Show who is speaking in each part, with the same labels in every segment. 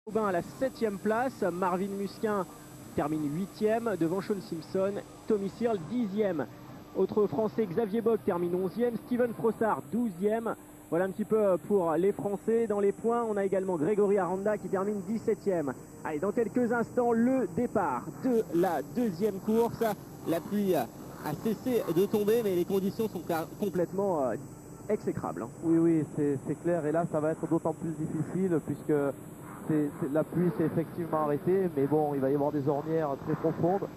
Speaker 1: Aubin à la 7e place, Marvin Musquin termine 8e, devant Sean Simpson, Tommy Searle 10e. Autre français, Xavier Bock termine 11e, Steven Frossard 12e. Voilà un petit peu pour les Français. Dans les points, on a également Grégory Aranda qui termine 17e. Allez, dans quelques instants, le départ de la deuxième course. La pluie a cessé de tomber, mais les conditions sont complètement exécrables.
Speaker 2: Oui, oui, c'est clair. Et là, ça va être d'autant plus difficile puisque la pluie s'est effectivement arrêtée. Mais bon, il va y avoir des ornières très profondes.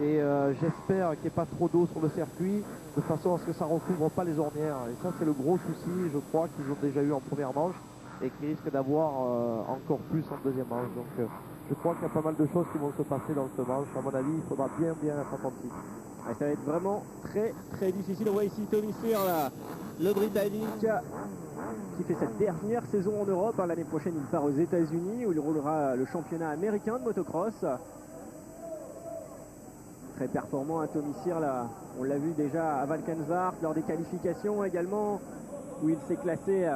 Speaker 2: Et j'espère qu'il n'y ait pas trop d'eau sur le circuit, de façon à ce que ça ne recouvre pas les ornières. Et ça, c'est le gros souci, je crois, qu'ils ont déjà eu en première manche et qui risque d'avoir encore plus en deuxième manche. Donc je crois qu'il y a pas mal de choses qui vont se passer dans ce manche. À mon avis, il faudra bien être attentif.
Speaker 1: Ouais, ça va être vraiment très difficile. On voit ici Tommy Searle, le Britannique, qui fait sa dernière saison en Europe. L'année prochaine, il part aux États-Unis où il roulera le championnat américain de motocross. Très performant, Tommy Searle, on l'a vu déjà à Valkenswaard lors des qualifications également, où il s'est classé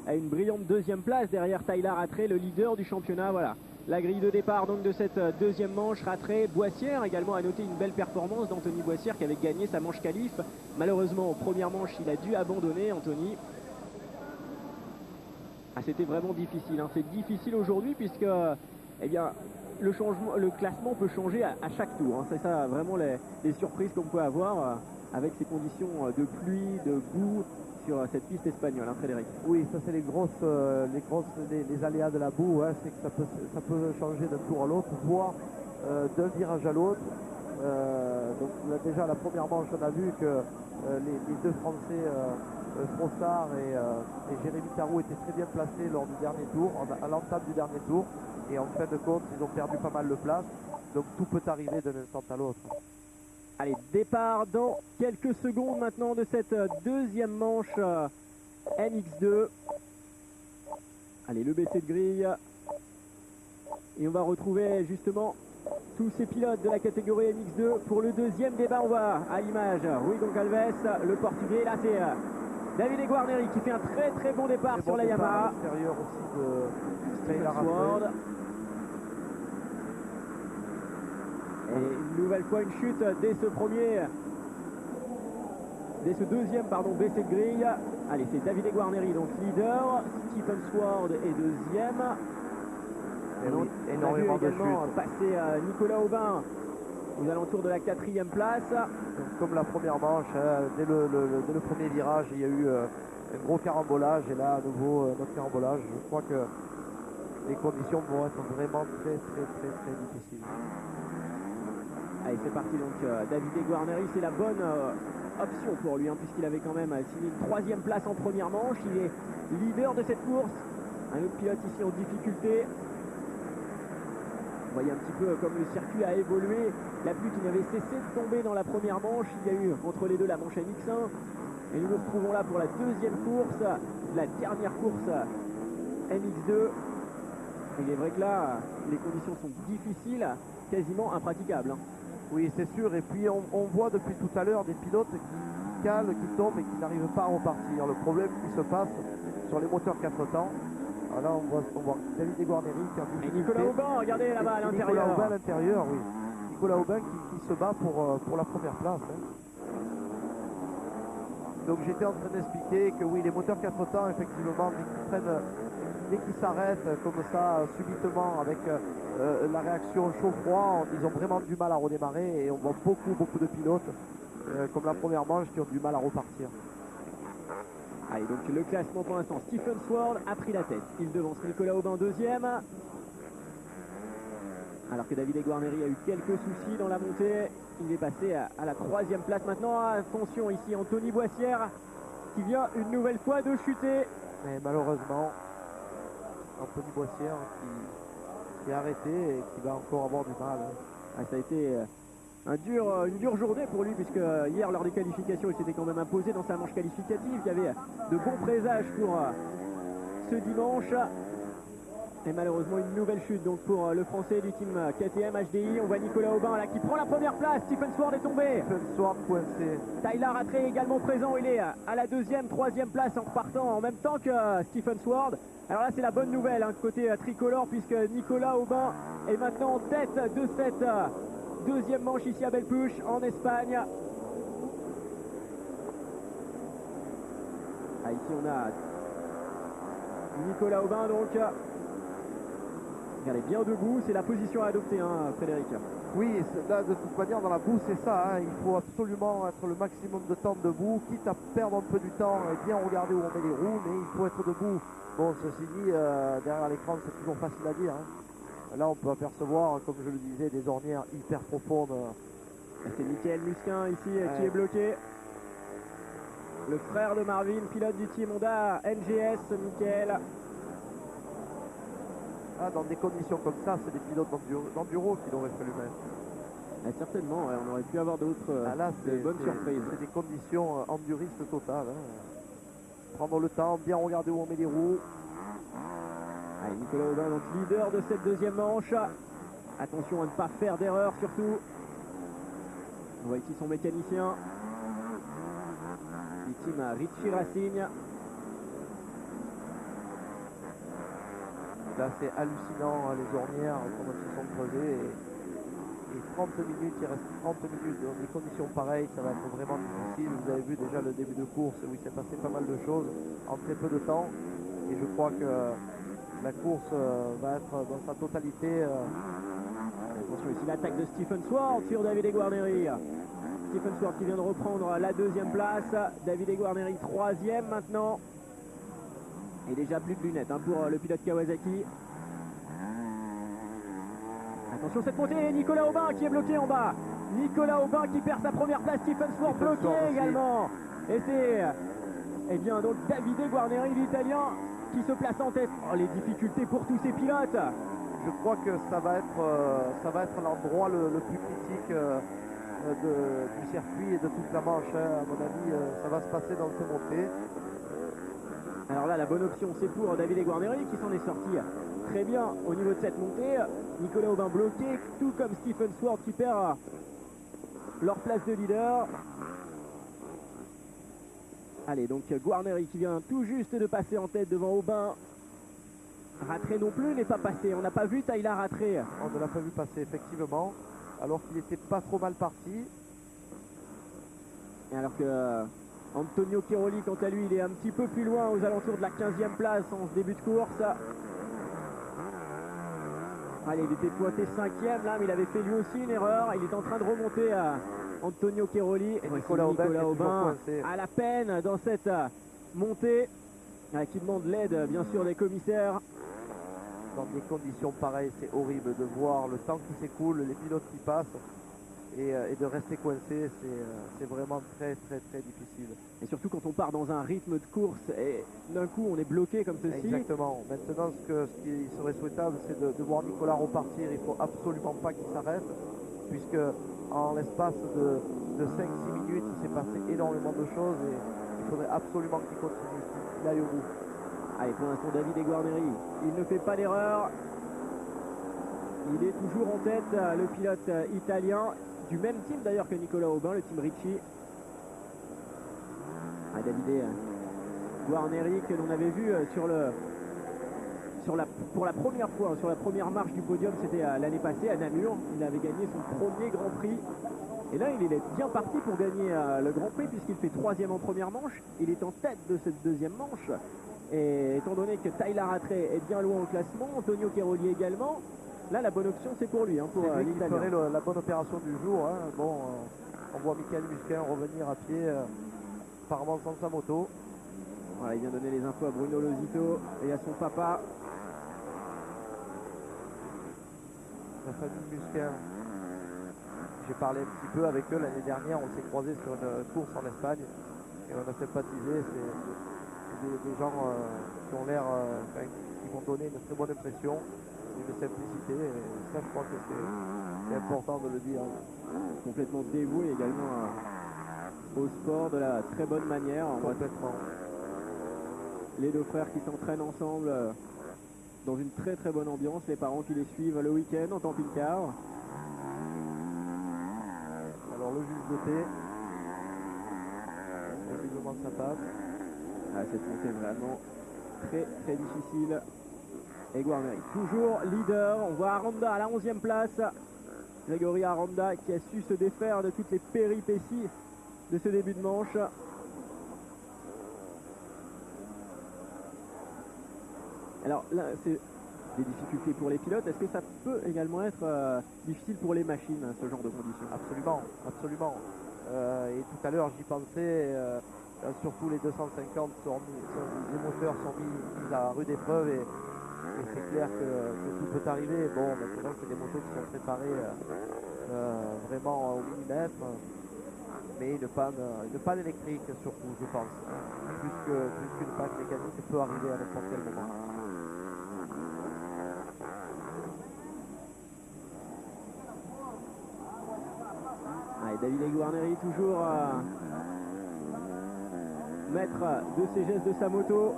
Speaker 1: à une brillante deuxième place derrière Tyler Rattray, le leader du championnat. Voilà, la grille de départ donc de cette deuxième manche. Rattray, Boissière également a noté une belle performance d'Anthony Boissière qui avait gagné sa manche qualif. Malheureusement, en première manche, il a dû abandonner, Anthony. C'était vraiment difficile, hein. C'est difficile aujourd'hui puisque, eh bien, le classement peut changer à chaque tour, hein. C'est ça vraiment les surprises qu'on peut avoir avec ces conditions de pluie, de boue sur cette piste espagnole, hein, Frédéric.
Speaker 2: Oui, ça c'est les aléas de la boue, hein. C'est que ça peut changer d'un tour à l'autre, voire d'un virage à l'autre. Donc là, déjà la première manche, on a vu que les deux Français, Frossard et Jérémy Tarou, étaient très bien placés lors du dernier tour, à l'entame du dernier tour. Et en fin de compte, ils ont perdu pas mal de place. Donc tout peut arriver d'un instant à l'autre.
Speaker 1: Allez, départ dans quelques secondes maintenant de cette deuxième manche MX2. Allez, le BC de grille. Et on va retrouver justement tous ces pilotes de la catégorie MX2 pour le deuxième débat. On voit à l'image Rui Goncalves, le portugais. Là, c'est Davide Guarneri qui fait un très bon départ sur la Yamaha.
Speaker 2: À l'extérieur aussi de Taylor
Speaker 1: Rattray. Et une nouvelle fois une chute dès ce deuxième BC de grille. Allez, c'est Davide Guarneri donc leader, Stephen Sword est deuxième.
Speaker 2: Et
Speaker 1: on a vu
Speaker 2: également
Speaker 1: passer Nicolas Aubin aux alentours de la 4e place.
Speaker 2: Donc, comme la première manche, hein, dès le premier virage, il y a eu un gros carambolage et là à nouveau notre carambolage. Je crois que les conditions vont être vraiment très difficiles.
Speaker 1: Allez, c'est parti donc Davide Guarneri, c'est la bonne option pour lui, hein, puisqu'il avait quand même signé une 3e place en première manche. Il est leader de cette course. Un autre pilote ici en difficulté. Vous voyez un petit peu comme le circuit a évolué. La pluie qui n'avait cessé de tomber dans la première manche. Il y a eu entre les deux la manche MX1. Et nous nous retrouvons là pour la deuxième course, la dernière course MX2. Il est vrai que là, les conditions sont difficiles, quasiment impraticables, hein.
Speaker 2: Oui, c'est sûr. Et puis on voit depuis tout à l'heure des pilotes qui calent, qui tombent et qui n'arrivent pas à repartir. Le problème qui se passe sur les moteurs 4 temps. Là, on voit David Guarneri qui a vu.
Speaker 1: Et Nicolas Aubin, regardez là-bas à l'intérieur.
Speaker 2: Nicolas Aubin à l'intérieur, oui. Nicolas Aubin qui se bat pour la première place, hein. Donc j'étais en train d'expliquer que oui, les moteurs 4 temps, effectivement, dès qu'ils s'arrêtent comme ça, subitement, avec la réaction chaud-froid, ils ont vraiment du mal à redémarrer et on voit beaucoup de pilotes, comme la première manche, qui ont du mal à repartir.
Speaker 1: Allez, donc le classement pour l'instant, Stephen Sword a pris la tête. Il devance Nicolas Aubin deuxième. Alors que Davide Guarneri a eu quelques soucis dans la montée. Il est passé à la 3e place maintenant. Attention ici, Anthony Boissière qui vient une nouvelle fois de chuter.
Speaker 2: Mais malheureusement, Anthony Boissière qui est arrêté et qui va encore avoir du mal.
Speaker 1: Ça a été une dure journée pour lui, puisque hier lors des qualifications il s'était quand même imposé dans sa manche qualificative. Il y avait de bons présages pour ce dimanche. Et malheureusement une nouvelle chute donc pour le français du team KTM HDI. On voit Nicolas Aubin là qui prend la première place. Stephen Sword est tombé.
Speaker 2: Stephen Sword coincé.
Speaker 1: Tyler Rattray également présent. Il est à la 2e, 3e place en repartant en même temps que Stephen Sword. Alors là, c'est la bonne nouvelle, hein, côté tricolore, puisque Nicolas Aubin est maintenant en tête de cette deuxième manche ici à Bellpuig, en Espagne. Ah, ici, on a Nicolas Aubin, donc. Elle est bien debout, c'est la position à adopter, hein, Frédéric.
Speaker 2: Oui, là, de toute manière, dans la boue, c'est ça. Hein, il faut absolument être le maximum de temps debout, quitte à perdre un peu du temps et bien regarder où on met les roues, mais il faut être debout. Bon, ceci dit, derrière l'écran, c'est toujours facile à dire. Hein. Là, on peut apercevoir, comme je le disais, des ornières hyper profondes.
Speaker 1: C'est Michael Musquin ici qui est bloqué. Le frère de Marvin, pilote du team Honda NGS, Michael.
Speaker 2: Ah, dans des conditions comme ça, c'est des pilotes d'enduro qu'il aurait fallu mettre.
Speaker 1: Ah, certainement, ouais, on aurait pu avoir d'autres bonnes surprises.
Speaker 2: C'est des conditions enduristes totales. Hein. Prendre le temps, bien regarder où on met les roues.
Speaker 1: Allez, Nicolas Aubin, donc leader de cette deuxième manche. Attention à ne pas faire d'erreur surtout. On voit ici son mécanicien. Du team à Richie Racing.
Speaker 2: Là, c'est hallucinant, hein, les ornières, comment elles se sont creusées. Et 30 minutes, il reste 30 minutes dans des conditions pareilles, ça va être vraiment difficile. Vous avez vu déjà le début de course où il s'est passé pas mal de choses en très peu de temps. Et je crois que la course va être dans sa totalité.
Speaker 1: Attention ici l'attaque de Stephen Swart sur Davide Guarneri. Stephen Swart qui vient de reprendre la deuxième place. Davide Guarneri troisième maintenant. Et déjà plus de lunettes, hein, pour le pilote Kawasaki. Attention cette montée, Nicolas Aubin qui est bloqué en bas. Nicolas Aubin qui perd sa première place, Stephen Swart bloqué également. Et c'est bien donc Davide Guarneri, l'Italien, qui se place en tête. Oh, les difficultés pour tous ces pilotes.
Speaker 2: Je crois que ça va être l'endroit le plus critique du circuit et de toute la manche. Hein. À mon avis, ça va se passer dans ces montées.
Speaker 1: Alors là, la bonne option, c'est pour Davide Guarneri qui s'en est sorti très bien au niveau de cette montée. Nicolas Aubin bloqué, tout comme Stephen Swart qui perd leur place de leader. Allez, donc Guarneri qui vient tout juste de passer en tête devant Aubin. Rattray non plus n'est pas passé. On n'a pas vu Tyler Rattray.
Speaker 2: On ne l'a pas vu passer, effectivement, alors qu'il n'était pas trop mal parti.
Speaker 1: Et alors que Antonio Chiroli, quant à lui, il est un petit peu plus loin, aux alentours de la 15e place en ce début de course. Allez, il était pointé 5e là, mais il avait fait lui aussi une erreur. Il est en train de remonter à Antonio Chiroli.
Speaker 2: Et Nicolas Aubin
Speaker 1: à la peine dans cette montée, qui demande l'aide, bien sûr, des commissaires.
Speaker 2: Dans des conditions pareilles, c'est horrible de voir le temps qui s'écoule, les pilotes qui passent. Et de rester coincé, c'est vraiment très très très difficile.
Speaker 1: Et surtout quand on part dans un rythme de course et d'un coup on est bloqué comme ceci.
Speaker 2: Exactement. Maintenant ce qui serait souhaitable, c'est de voir Nicolas repartir. Il ne faut absolument pas qu'il s'arrête, puisque en l'espace de 5-6 minutes, il s'est passé énormément de choses et il faudrait absolument qu'il continue, qu'il aille au bout.
Speaker 1: Allez, pour l'instant Davide Guarneri, il ne fait pas d'erreur. Il est toujours en tête, le pilote italien. Du même team d'ailleurs que Nicolas Aubin, le team Ricci. Davide Guarneri que l'on avait vu pour la première fois, sur la première marche du podium, c'était l'année passée à Namur. Il avait gagné son premier Grand Prix. Et là, il est bien parti pour gagner le Grand Prix puisqu'il fait troisième en première manche. Il est en tête de cette deuxième manche. Et étant donné que Tyler Rattray est bien loin au classement, Antonio Chiroli également, là la bonne option c'est pour lui, hein, pour
Speaker 2: l'Italien. Il ferait la bonne opération du jour. Hein. Bon, on voit Michael Musquin revenir à pied, apparemment sans sa moto.
Speaker 1: Voilà, il vient donner les infos à Bruno Losito et à son papa.
Speaker 2: La famille Musquin, j'ai parlé un petit peu avec eux l'année dernière, on s'est croisés sur une course en Espagne et on a sympathisé. C'est des gens qui ont l'air, qui vont donner une très bonne impression, une simplicité, et ça je crois que c'est important de le dire.
Speaker 1: Complètement dévoué également au sport de la très bonne manière.
Speaker 2: Complètement.
Speaker 1: Les deux frères qui s'entraînent ensemble dans une très très bonne ambiance, les parents qui les suivent le week-end en camping-car.
Speaker 2: Alors le juge de thé, on lui demande sa passe.
Speaker 1: Cette montée vraiment très difficile. Et Guarneri toujours leader. On voit Aranda à la 11e place. Grégory Aranda qui a su se défaire de toutes les péripéties de ce début de manche. Alors là, c'est des difficultés pour les pilotes. Est-ce que ça peut également être difficile pour les machines, ce genre de conditions?
Speaker 2: Absolument, absolument. Et tout à l'heure, j'y pensais, surtout les 250, les moteurs sont mis à rude épreuve et c'est clair que tout peut arriver. Bon, maintenant, c'est des motos qui sont préparées vraiment au millimètre. Mais une panne électrique surtout, je pense. Plus qu'une panne mécanique peut arriver à n'importe quel moment.
Speaker 1: Et Davide Guarneri toujours maître de ses gestes de sa moto,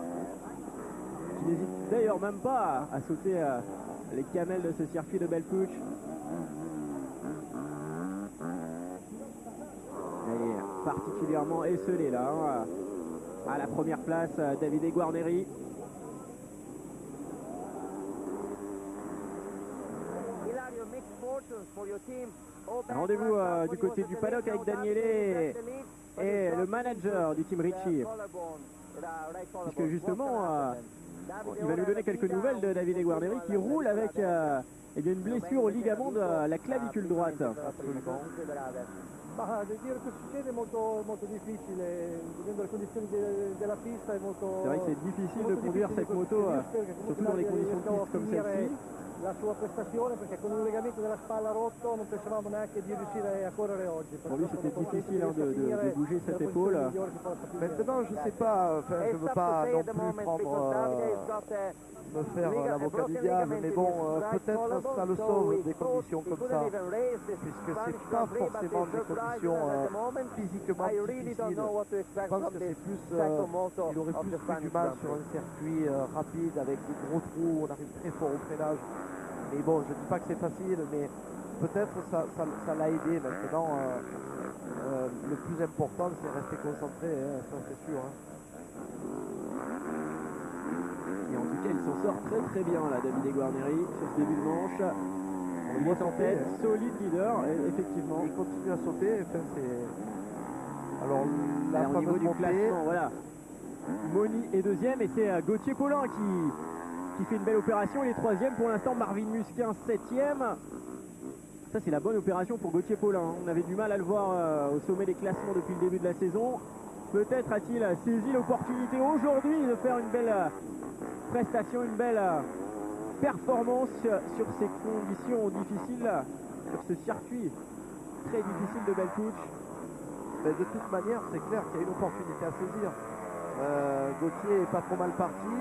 Speaker 1: qui n'hésite d'ailleurs même pas à sauter les camels de ce circuit de Belle-Pouch. Il est particulièrement esselé là, hein, à la première place, Davide Guarneri. Rendez-vous du côté du paddock avec Daniele et le manager du team Ricci. Puisque justement, il va nous donner quelques nouvelles de Davide Guarneri qui roule avec une blessure au ligament de la clavicule droite.
Speaker 2: Absolument.
Speaker 3: Ma dire che succede è molto difficile, vedendo le condizioni della pista è molto.
Speaker 1: C'est vrai que c'est difficile de conduire cette moto, surtout dans les conditions de piste comme celle-ci.
Speaker 3: La sua prestazione perché con un legamento della spalla rotto non pensavamo neanche di riuscire a correre oggi.
Speaker 1: Pour lui c'était difficile de bouger cette épaule.
Speaker 2: Maintenant je sais pas, enfin, je ne veux pas non plus prendre me faire l'avocat du diable, mais bon, peut-être ça le sauve des conditions comme ça, puisque c'est pas forcément des conditions physiquement difficiles. Je pense que c'est plus, il aurait plus eu du mal sur un circuit rapide avec des gros trous, on arrive très fort au freinage. Mais bon, je ne dis pas que c'est facile, mais peut-être ça l'a aidé. Maintenant, le plus important, c'est rester concentré, hein, ça c'est sûr. Hein.
Speaker 1: Et en tout cas, il s'en sort très bien là, Davide Guarneri, sur ce début de manche. On voit en tête, solide leader, effectivement.
Speaker 2: Il continue à sauter. Enfin, alors,
Speaker 1: là, au niveau du classement, voilà. Moni est deuxième et c'est Gauthier Paulin qui fait une belle opération. Il est troisième pour l'instant. Marvin Musquin septième. Ça, c'est la bonne opération pour Gauthier Paulin. On avait du mal à le voir au sommet des classements depuis le début de la saison. Peut-être a-t-il saisi l'opportunité aujourd'hui de faire une belle prestation, une belle performance sur ces conditions difficiles, sur ce circuit très difficile de Belle-Pouch.
Speaker 2: Mais de toute manière, c'est clair qu'il y a une opportunité à saisir. Gauthier est pas trop mal parti.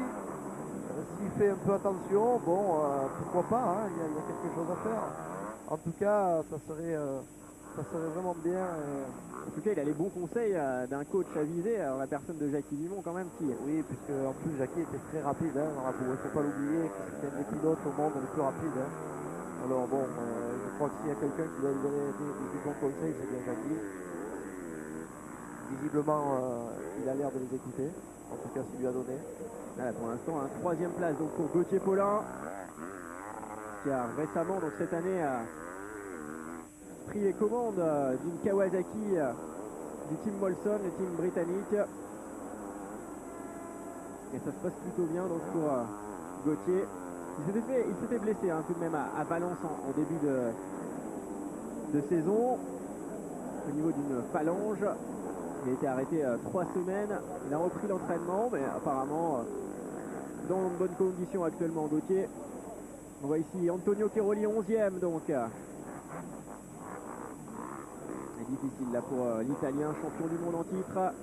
Speaker 2: S'il fait un peu attention, bon, pourquoi pas, hein, il y a quelque chose à faire. En tout cas, ça serait vraiment bien.
Speaker 1: En tout cas, il a les bons conseils d'un coach avisé, la personne de Jackie Vimon quand même.
Speaker 2: Oui, puisque en plus Jackie était très rapide hein, dans la boue. Il ne faut pas l'oublier, c'est un des pilotes au monde le plus rapide. Hein. Alors bon, je crois que s'il y a quelqu'un qui doit lui donner des bons conseils, c'est bien Jackie. Visiblement, il a l'air de les écouter. En tout cas, ce qu'il lui a donné.
Speaker 1: Voilà, pour l'instant, troisième place donc pour Gauthier Paulin, qui a récemment, donc cette année, pris les commandes d'une Kawasaki du team Molson, le team britannique. Et ça se passe plutôt bien donc pour Gauthier. Il s'était blessé tout de même à Valence en début de saison au niveau d'une phalange. Il a été arrêté 3 semaines. Il a repris l'entraînement, mais apparemment dans de bonnes conditions actuellement Gauthier. On voit ici Antonio Cairoli 11e donc. C'est difficile là pour l'Italien, champion du monde en titre.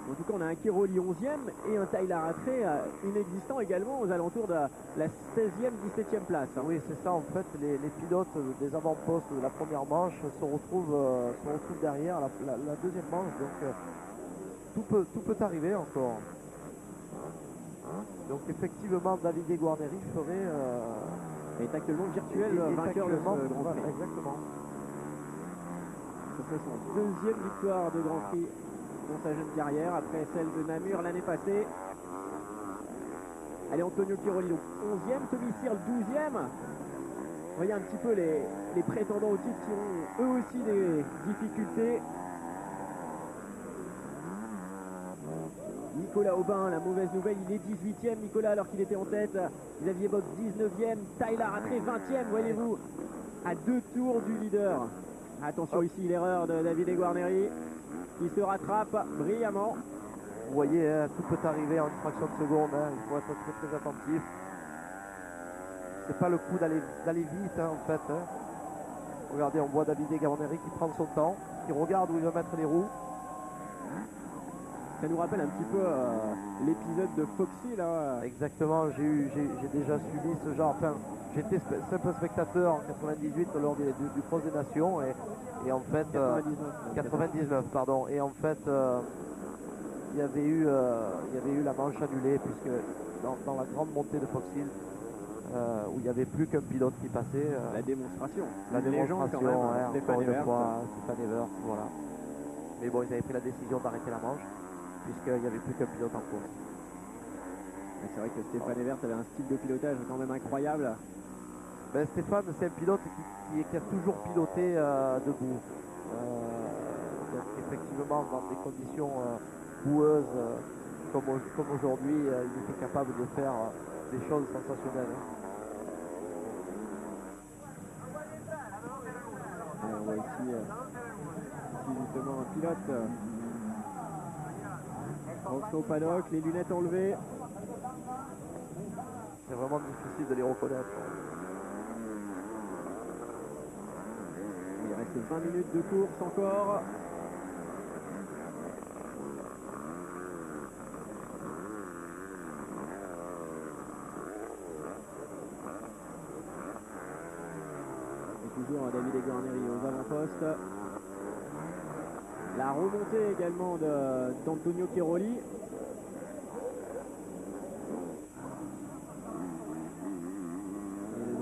Speaker 1: En tout cas, on a un Cairoli 11e et un Tyler Rattray inexistant également aux alentours de la 16e, 17e place. Hein.
Speaker 2: Oui, c'est ça. En fait, les pilotes des avant-postes de la première manche se retrouvent derrière la deuxième manche. Donc, tout peut arriver encore. Donc, effectivement, Davide Guarneri
Speaker 1: est actuellement virtuel vainqueur de ce Grand Prix.
Speaker 2: Exactement.
Speaker 1: Ce serait son deuxième victoire de Grand Prix dans sa jeune carrière, après celle de Namur l'année passée. Allez, Antonio Chiroli, donc 11e, Tommy Searle 12e. Vous voyez un petit peu les prétendants au titre qui ont eux aussi des difficultés. Nicolas Aubin, la mauvaise nouvelle, il est 18e, Nicolas, alors qu'il était en tête. Xavier Bock 19e, Tyler Rattray 20e, voyez-vous, à 2 tours du leader. Attention ici, l'erreur de Davide Guarneri, qui se rattrape brillamment.
Speaker 2: Vous voyez, hein, tout peut arriver en une fraction de seconde, hein, il faut être très très attentif. C'est pas le coup d'aller vite, hein, en fait. Hein. Regardez, on voit Davide Guarneri qui prend son temps, qui regarde où il va mettre les roues.
Speaker 1: Ça nous rappelle un petit peu l'épisode de Foxy là.
Speaker 2: Exactement, j'ai déjà suivi ce genre, enfin j'étais simple spectateur en 98 lors du Cross des Nations et en fait 99 pardon, et en fait il y avait eu la manche annulée puisque dans la grande montée de Foxy où il n'y avait plus qu'un pilote qui passait.
Speaker 1: La démonstration.
Speaker 2: La démonstration,
Speaker 1: quand même,
Speaker 2: ouais, encore une fois,
Speaker 1: Stéphane
Speaker 2: Evert, voilà. Mais bon, ils avaient pris la décision d'arrêter la manche puisqu'il n'y avait plus qu'un pilote en course.
Speaker 1: C'est vrai que Stéphane Evert avait un style de pilotage quand même incroyable.
Speaker 2: Ben, Stéphane, c'est un pilote qui a toujours piloté debout. Donc effectivement, dans des conditions boueuses comme aujourd'hui, il était capable de faire des choses sensationnelles.
Speaker 1: On voit ici justement un pilote au paddock, les lunettes enlevées.
Speaker 2: C'est vraiment difficile de les reconnaître.
Speaker 1: Il reste 20 minutes de course encore. Et toujours Davide Guarneri aux avant-postes. La remontée également d'Antonio Chiroli.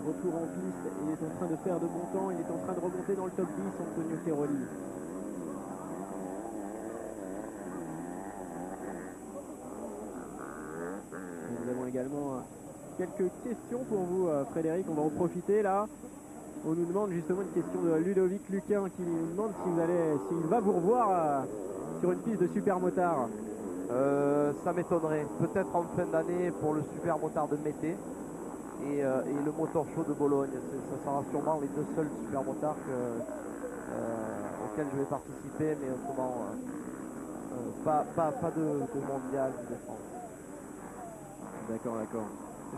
Speaker 1: Retour en piste, il est en train de faire de bon temps, il est en train de remonter dans le top 10, Antonio Chiroli. Nous avons également quelques questions pour vous, Frédéric, on va en profiter là. On nous demande justement une question de Ludovic Luquin qui nous demande s'il va vous revoir sur une piste de supermotard.
Speaker 2: Ça m'étonnerait, peut-être en fin d'année pour le supermotard de Mété. Et le motor show de Bologne. Ça sera sûrement les deux seuls supermotards auxquels je vais participer, mais autrement pas de mondial de France.
Speaker 1: D'accord.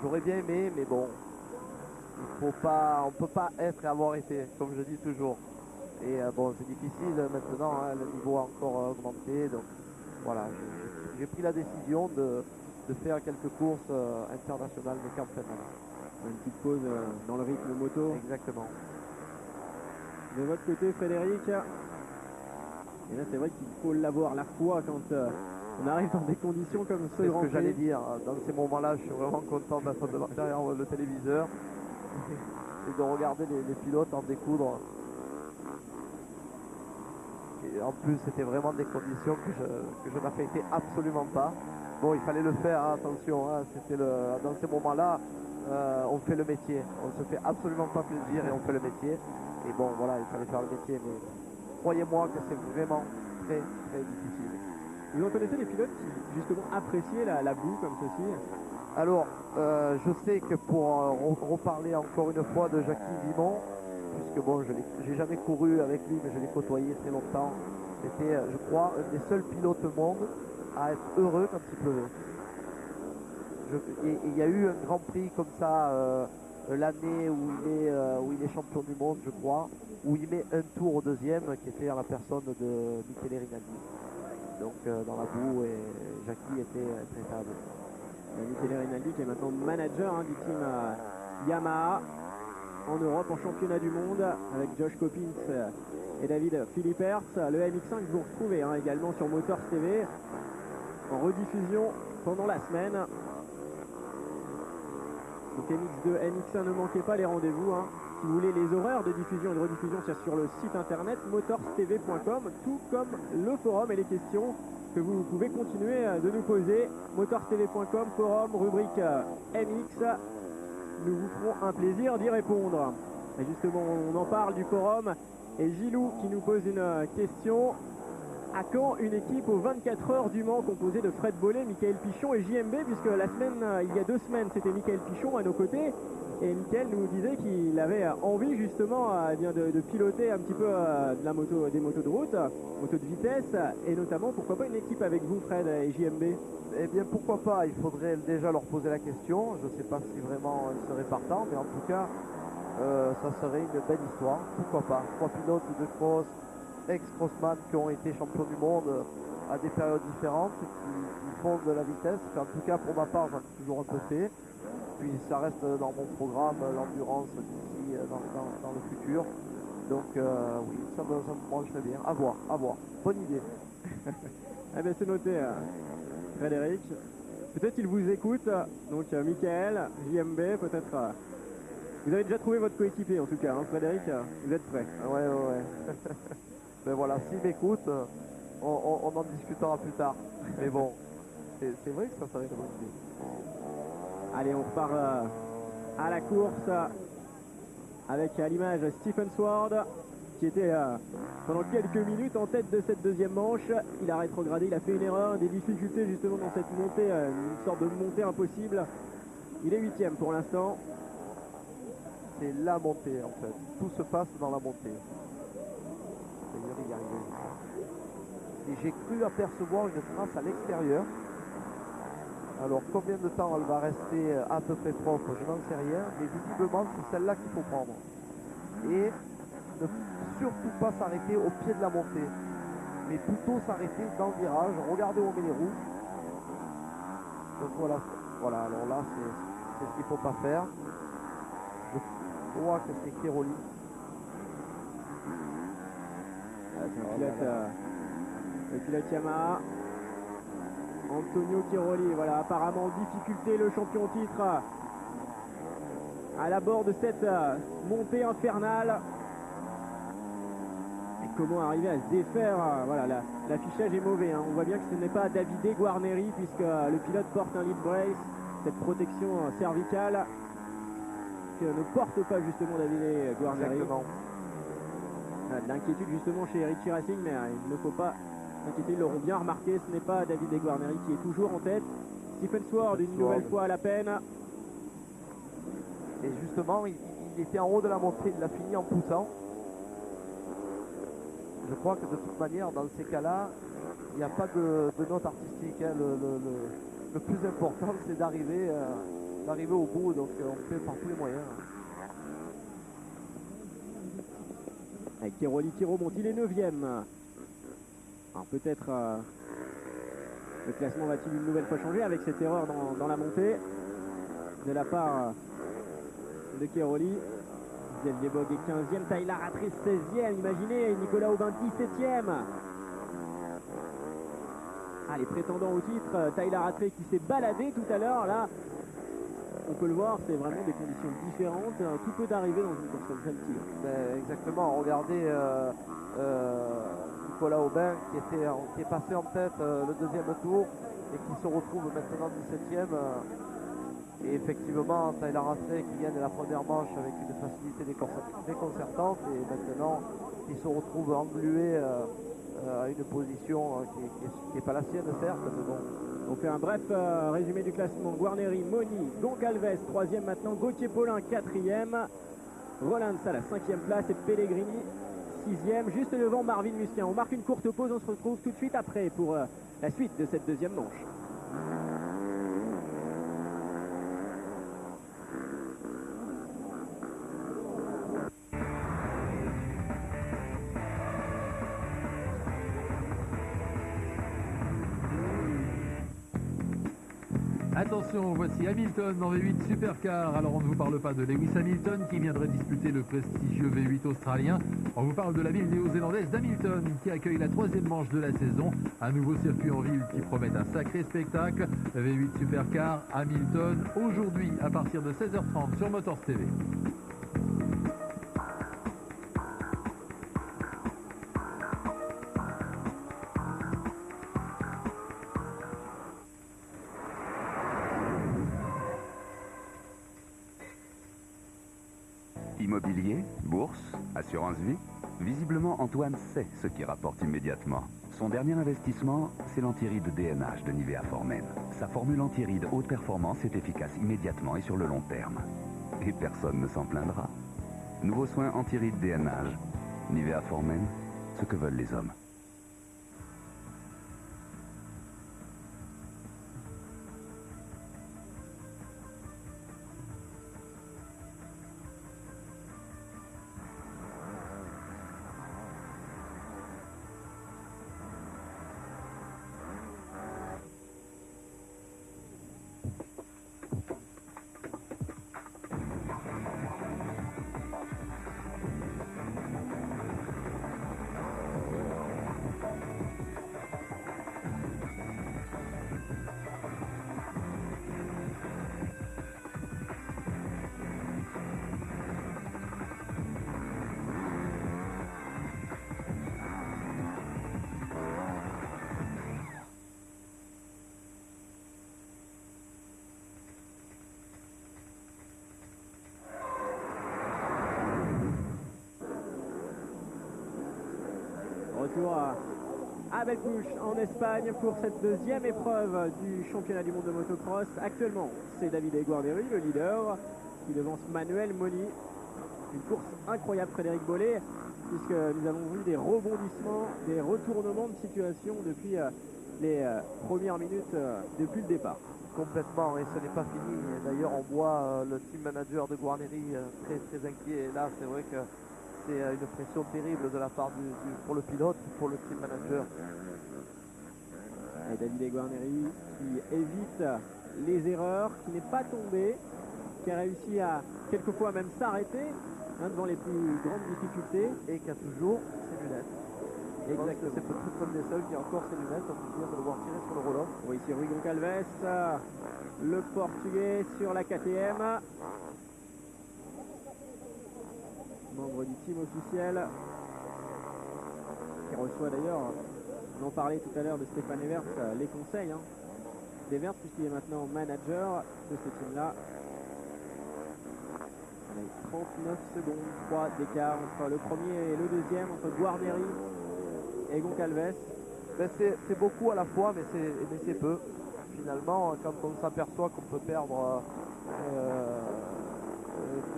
Speaker 2: J'aurais bien aimé, mais bon, on ne peut pas être et avoir été, comme je dis toujours. Et bon, c'est difficile maintenant, hein, le niveau a encore augmenté, donc voilà, j'ai pris la décision de faire quelques courses internationales, mais qu'en fin d'année.
Speaker 1: Une petite pause dans le rythme moto.
Speaker 2: Exactement.
Speaker 1: De votre côté, Frédéric. Et là, c'est vrai qu'il faut l'avoir, la foi, quand on arrive dans des conditions comme ce Grand
Speaker 2: Prix. C'est ce que j'allais
Speaker 1: Prix.
Speaker 2: dire. Dans ces moments-là, je suis vraiment content d'être derrière le téléviseur et de regarder les pilotes en découdre. Et en plus, c'était vraiment des conditions que je n'affectais absolument pas. Bon, il fallait le faire, hein, attention. Hein, dans ces moments-là, on fait le métier, on se fait absolument pas plaisir et on fait le métier. Et bon, voilà, il fallait faire le métier, mais croyez-moi que c'est vraiment très très difficile.
Speaker 1: Vous en connaissez des pilotes qui justement appréciaient la boue comme ceci?
Speaker 2: Alors, je sais que pour reparler encore une fois de Jackie Vimon, puisque bon, j'ai jamais couru avec lui, mais je l'ai côtoyé très longtemps. C'était, je crois, un des seuls pilotes au monde à être heureux quand il pleuvait. Et il y a eu un Grand Prix comme ça l'année où il est champion du monde, je crois, où il met un tour au deuxième, qui était en la personne de Michele Rinaldi. Donc dans la boue, et Jackie était traitable.
Speaker 1: Michele Rinaldi qui est maintenant manager du team Yamaha en Europe, en championnat du monde, avec Josh Coppins et David Philippers. Le MX5, vous retrouvez également sur Motors TV en rediffusion pendant la semaine. Donc MX2, MX1, ne manquez pas les rendez-vous. Si vous voulez les horaires de diffusion et de rediffusion, c'est sur le site internet motorstv.com, tout comme le forum et les questions que vous pouvez continuer de nous poser. motorstv.com, forum, rubrique MX. Nous vous ferons un plaisir d'y répondre. Et justement, on en parle du forum. Et Gilou qui nous pose une question. À quand une équipe aux 24 heures du Mans composée de Fred Bollet, Michael Pichon et JMB, puisque il y a 2 semaines, c'était Michael Pichon à nos côtés. Et Michael nous disait qu'il avait envie justement de piloter un petit peu des motos de route, motos de vitesse, et notamment pourquoi pas une équipe avec vous, Fred et JMB.
Speaker 2: Eh bien pourquoi pas, il faudrait déjà leur poser la question. Je ne sais pas si vraiment ils seraient partants, mais en tout cas ça serait une belle histoire. Pourquoi pas, 3 pilotes de cross, ex-crossman qui ont été champions du monde à des périodes différentes, qui font de la vitesse. En tout cas pour ma part j'en ai toujours un peu fait. Puis ça reste dans mon programme, l'endurance d'ici dans le futur. Donc oui, ça me brancherait bien. À voir. Bonne idée.
Speaker 1: Eh bien c'est noté, Frédéric. Peut-être qu'il vous écoute. Donc Michael, JMB, peut-être. Vous avez déjà trouvé votre coéquipier en tout cas, hein, Frédéric, vous êtes prêt?
Speaker 2: Ouais. Ben voilà, s'il m'écoute, on en discutera plus tard. Mais bon, c'est vrai que ça serait une bonne idée.
Speaker 1: Allez, on repart à la course avec à l'image Stephen Sword qui était pendant quelques minutes en tête de cette deuxième manche. Il a rétrogradé, il a fait une erreur, des difficultés justement dans cette montée, une sorte de montée impossible. Il est 8e pour l'instant.
Speaker 2: C'est la montée en fait, tout se passe dans la montée. Et j'ai cru apercevoir une trace à l'extérieur. Alors combien de temps elle va rester à peu près propre, je n'en sais rien, mais visiblement c'est celle-là qu'il faut prendre. Et ne surtout pas s'arrêter au pied de la montée, mais plutôt s'arrêter dans le virage, regarder où on met les roues. Donc voilà, alors là c'est ce qu'il ne faut pas faire. Je crois que c'est Kiroli.
Speaker 1: Le pilote Yamaha. Antonio Kiroli, voilà, apparemment en difficulté le champion titre à l'abord de cette montée infernale. Et comment arriver à se défaire, voilà, l'affichage est mauvais, hein. On voit bien que ce n'est pas Davide Guarneri puisque le pilote porte un lead brace, cette protection cervicale que ne porte pas justement Davide Guarneri.
Speaker 2: Exactement.
Speaker 1: De l'inquiétude justement chez Richie Racing, mais il ne faut pas s'inquiéter, ils l'auront bien remarqué, ce n'est pas Davide Guarneri qui est toujours en tête. Stephen Sword une nouvelle fois à la peine.
Speaker 2: Et justement, il était en haut de la montée, il l'a fini en poussant. Je crois que de toute manière, dans ces cas-là, il n'y a pas de note artistique, hein. Le plus important, c'est d'arriver au bout, donc on fait par tous les moyens.
Speaker 1: Avec Kiroli qui remonte, il est 9e. Alors peut-être le classement va-t-il une nouvelle fois changer avec cette erreur dans la montée de la part de Kiroli. Xavier Bogue est 15e, Tyler Ratré 16e, imaginez, Nicolas Aubin 17e. Les prétendants au titre, Tyler Ratré qui s'est baladé tout à l'heure, là, on peut le voir, c'est vraiment des conditions différentes, tout peut arriver dans une course comme celle-ci.
Speaker 2: Exactement, regardez Nicolas Aubin qui est passé en tête le deuxième tour et qui se retrouve maintenant 17e. Et effectivement, Tyler Ratré qui gagne la première manche avec une facilité déconcertante et maintenant il se retrouve englué à une position qui n'est pas la sienne certes, mais bon.
Speaker 1: On fait un bref résumé du classement. Guarneri, Moni, Goncalves 3e maintenant, Gauthier Paulin 4e, Rollins à la 5e place et Pellegrini 6e, juste devant Marvin Musquin. On marque une courte pause, on se retrouve tout de suite après pour la suite de cette deuxième manche.
Speaker 4: Attention, voici Hamilton dans V8 Supercar. Alors on ne vous parle pas de Lewis Hamilton qui viendrait disputer le prestigieux V8 australien. On vous parle de la ville néo-zélandaise d'Hamilton qui accueille la 3e manche de la saison. Un nouveau circuit en ville qui promet un sacré spectacle. V8 Supercar, Hamilton, aujourd'hui à partir de 16h30 sur Motors TV.
Speaker 5: Immobilier, bourse, assurance vie. Visiblement, Antoine sait ce qui rapporte immédiatement. Son dernier investissement, c'est l'antiride DNH de Nivea Formen. Sa formule antiride haute performance est efficace immédiatement et sur le long terme. Et personne ne s'en plaindra. Nouveau soin antiride DNH. Nivea Formen, ce que veulent les hommes.
Speaker 1: Retour à Belpouche en Espagne pour cette deuxième épreuve du championnat du monde de motocross. Actuellement, c'est Davide Guarneri, le leader, qui devance Manuel Moni. Une course incroyable, Frédéric Bollet, puisque nous avons vu des rebondissements, des retournements de situation depuis les premières minutes, depuis le départ.
Speaker 2: Complètement, et ce n'est pas fini. D'ailleurs, on voit le team manager de Guarneri très très inquiet. Et là, c'est vrai que c'est une pression terrible de la part pour le pilote, pour le team manager.
Speaker 1: Et Davide Guarneri qui évite les erreurs, qui n'est pas tombé, qui a réussi à quelquefois même s'arrêter devant les plus grandes difficultés.
Speaker 2: Et qui a toujours ses lunettes.
Speaker 1: Exactement.
Speaker 2: C'est peut-être un des seuls qui a encore ses lunettes, on peut dire, de le voir tirer sur le roll-off.
Speaker 1: Oui, c'est Rui Goncalves, le portugais sur la KTM. Membre du team officiel, qui reçoit d'ailleurs, on en parlait tout à l'heure de Stéphane Evert, les conseils d'Evert, puisqu'il est maintenant manager de ce team-là. Avec 39 secondes, 3 d'écart entre le premier et le deuxième, entre Guarneri et Goncalves.
Speaker 2: Ben c'est beaucoup à la fois, mais c'est peu. Finalement, quand on s'aperçoit qu'on peut perdre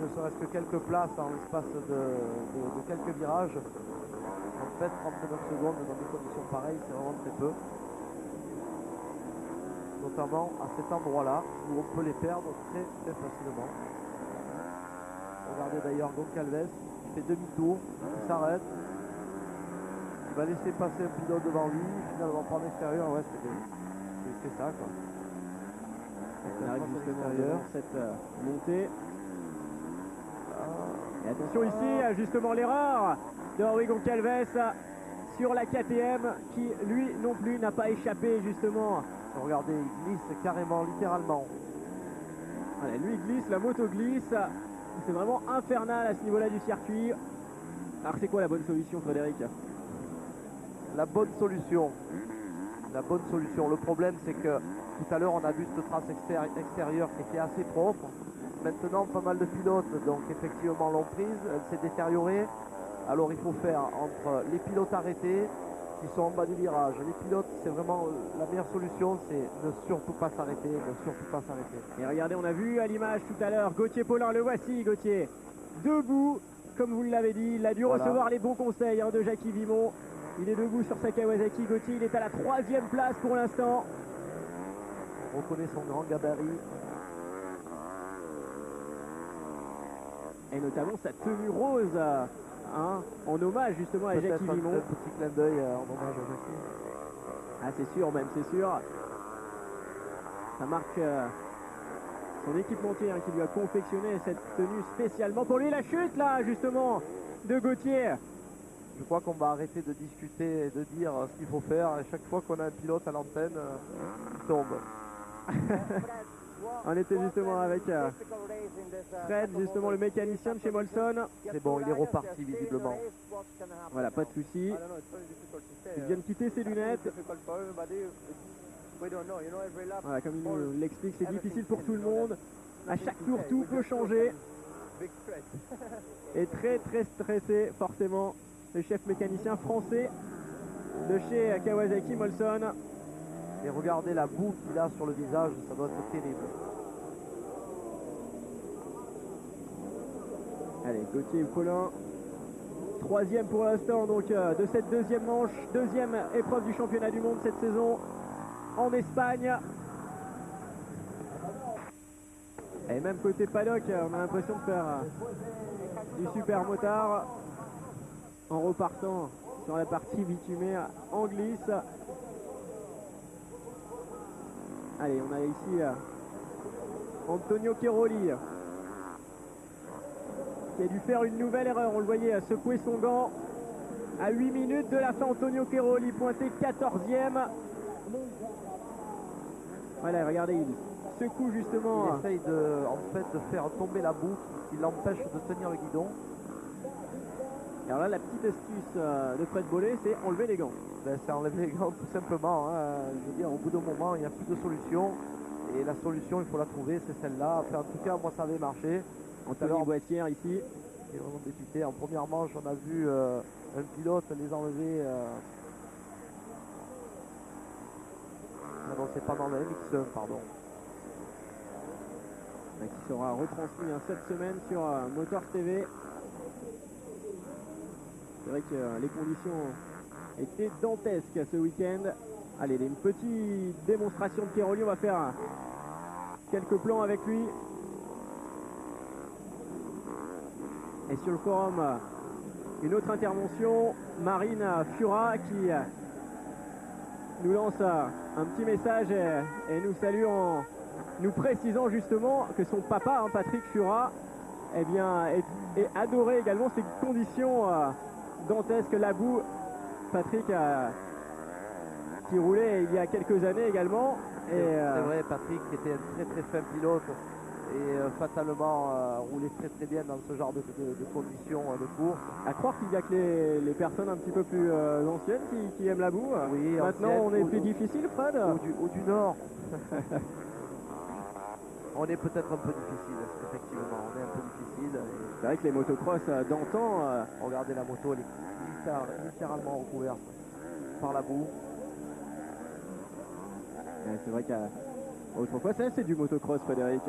Speaker 2: ne serait-ce que quelques places en l'espace de quelques virages, en fait 39 secondes dans des conditions pareilles, c'est vraiment très peu. Notamment à cet endroit-là où on peut les perdre très très facilement. Regardez d'ailleurs Goncalves, il fait demi-tour, il s'arrête, il va laisser passer un pilote devant lui, finalement par l'extérieur, ouais c'est ça quoi.
Speaker 1: On arrive justement devant cette montée. Et attention ici, justement l'erreur de Rui Goncalves sur la KTM qui lui non plus n'a pas échappé justement.
Speaker 2: Regardez, il glisse carrément, littéralement.
Speaker 1: Voilà, lui il glisse, la moto glisse. C'est vraiment infernal à ce niveau-là du circuit. Alors c'est quoi la bonne solution, Frédéric?
Speaker 2: La bonne solution. Le problème c'est que tout à l'heure on a vu cette trace extérieure qui était assez propre. Maintenant pas mal de pilotes donc effectivement l'ont prise, elle s'est détériorée. Alors il faut faire entre les pilotes arrêtés qui sont en bas du virage. Les pilotes, c'est vraiment la meilleure solution, c'est ne surtout pas s'arrêter,
Speaker 1: Et regardez, on a vu à l'image tout à l'heure Gauthier Paulin, le voici Gauthier, debout, comme vous l'avez dit, il a dû recevoir les bons conseils de Jackie Vimon. Il est debout sur sa Kawasaki, Gauthier, il est à la 3e place pour l'instant.
Speaker 2: On reconnaît son grand gabarit.
Speaker 1: Et notamment sa tenue rose, en hommage justement à Jackie Vimon.
Speaker 2: Un petit clin d'œil en hommage à Jackie.
Speaker 1: Ah c'est sûr même, c'est sûr. Ça marque son équipementier qui lui a confectionné cette tenue spécialement pour lui. La chute là justement de Gauthier.
Speaker 2: Je crois qu'on va arrêter de discuter et de dire ce qu'il faut faire. Et chaque fois qu'on a un pilote à l'antenne, il tombe.
Speaker 1: On était justement avec Fred, justement le mécanicien de chez Molson.
Speaker 2: C'est bon, il est reparti visiblement.
Speaker 1: Voilà, pas de souci. Il vient de quitter ses lunettes. Voilà, comme il nous l'explique, c'est difficile pour tout le monde. À chaque tour, tout peut changer. est très très stressé, forcément. Le chef mécanicien français de chez Kawasaki, Molson.
Speaker 2: Et regardez la boue qu'il a sur le visage, ça doit être terrible.
Speaker 1: Allez, Gauthier Paulin, troisième pour l'instant donc de cette deuxième manche, deuxième épreuve du championnat du monde cette saison en Espagne. Et même côté paddock, on a l'impression de faire du super motard en repartant sur la partie bitumée en glisse. Allez, on a ici Antonio Cairoli qui a dû faire une nouvelle erreur. On le voyait secouer son gant à 8 minutes de la fin. Antonio Cairoli pointé 14e. Voilà, regardez, il secoue justement.
Speaker 2: Il essaye en fait de faire tomber la boue qui l'empêche de tenir le guidon.
Speaker 1: Alors là, la petite astuce de Fred Bollé, c'est enlever les gants.
Speaker 2: Ben, c'est enlever les gants tout simplement. Hein. Je veux dire, au bout d'un moment, il n'y a plus de solution. Et la solution, il faut la trouver, c'est celle-là. Enfin, en tout cas, moi, ça avait marché.
Speaker 1: Anthony Boissière ici.
Speaker 2: Et vraiment député. En première manche, on a vu un pilote les enlever. Ah non, c'est pas dans le MX1, pardon.
Speaker 1: Qui sera retransmis cette semaine sur Motors TV. C'est vrai que les conditions étaient dantesques ce week-end. Allez, une petite démonstration de Cairoli. On va faire quelques plans avec lui. Et sur le forum, une autre intervention. Marine Fura qui nous lance un petit message et nous salue en nous précisant justement que son papa, Patrick Fura, eh bien, est adoré également ces conditions dantesques, la boue. Patrick qui roulait il y a quelques années également.
Speaker 2: C'est vrai, Patrick qui était un très très fin pilote et fatalement roulait très très bien dans ce genre de conditions de course.
Speaker 1: À croire qu'il n'y a que les personnes un petit peu plus anciennes qui aiment la boue.
Speaker 2: Oui,
Speaker 1: maintenant
Speaker 2: ancienne,
Speaker 1: on est plus difficile, Fred.
Speaker 2: Ou du Nord. On est peut-être un peu difficile, effectivement, on est un peu difficile.
Speaker 1: C'est vrai que les motocross d'antan...
Speaker 2: Regardez la moto, elle est littéralement recouverte par la boue.
Speaker 1: C'est vrai qu'autrefois, ça c'est du motocross, Frédéric.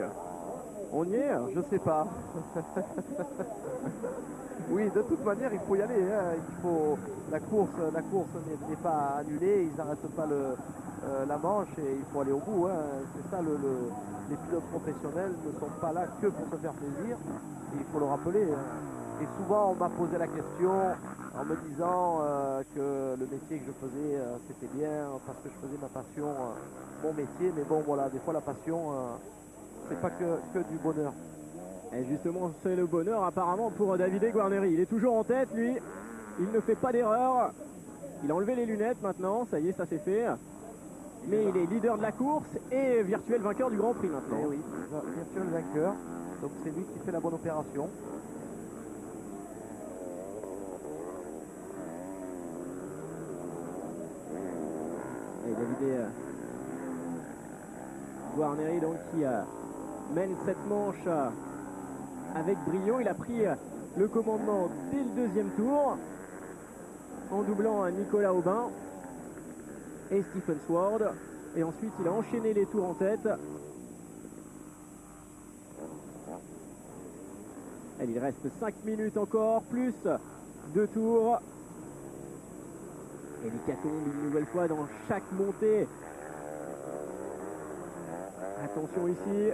Speaker 1: On y est?
Speaker 2: Je sais pas. Oui, de toute manière, il faut y aller. Hein. La course n'est pas annulée, ils n'arrêtent pas la manche et il faut aller au bout. Hein. C'est ça, les pilotes professionnels ne sont pas là que pour se faire plaisir. Et il faut le rappeler. Hein. Et souvent, on m'a posé la question en me disant que le métier que je faisais, c'était bien parce que je faisais ma passion, mon métier. Mais bon, voilà, des fois, la passion, c'est pas que du bonheur.
Speaker 1: Et justement, c'est le bonheur apparemment pour Davide Guarneri. Il est toujours en tête, lui. Il ne fait pas d'erreur. Il a enlevé les lunettes maintenant. Ça y est, ça c'est fait. Mais il est leader de la course et virtuel vainqueur du Grand Prix maintenant.
Speaker 2: Et oui, virtuel vainqueur. Donc c'est lui qui fait la bonne opération.
Speaker 1: Et Davide Guarneri donc qui mène cette manche avec brio. Il a pris le commandement dès le deuxième tour en doublant Nicolas Aubin et Stephen Sword. Et ensuite il a enchaîné les tours en tête. Et il reste 5 minutes encore, plus 2 tours. Et l'hécatombe une nouvelle fois dans chaque montée. Attention ici.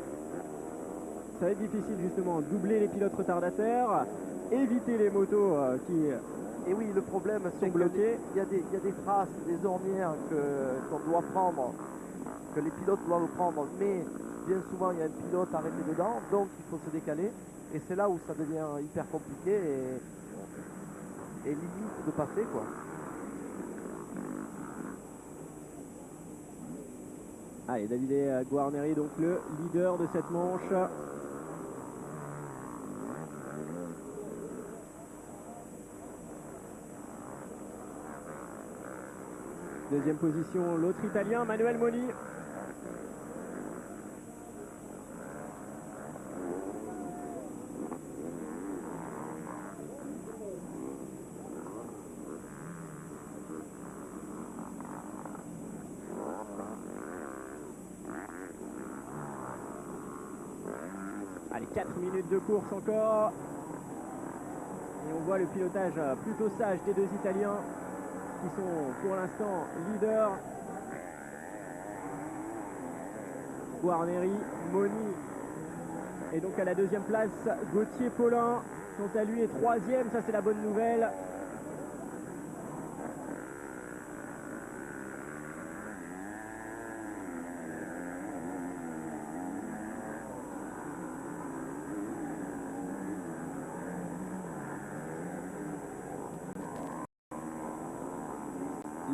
Speaker 1: Ça va être difficile justement, doubler les pilotes retardataires, éviter les motos qui...
Speaker 2: Et oui, le problème c'est
Speaker 1: bloqués.
Speaker 2: Il y a des traces, des ornières qu'on doit prendre, que les pilotes doivent prendre, mais bien souvent il y a un pilote arrêté dedans, donc il faut se décaler. Et c'est là où ça devient hyper compliqué et limite de passer, quoi.
Speaker 1: Allez, Davide Guarneri, donc le leader de cette manche. Deuxième position, l'autre Italien, Manuel Moni. 4 minutes de course encore. Et on voit le pilotage plutôt sage des deux Italiens qui sont pour l'instant leaders. Guarneri, Moni et donc à la deuxième place Gauthier Paulin, quant à lui est troisième, ça c'est la bonne nouvelle.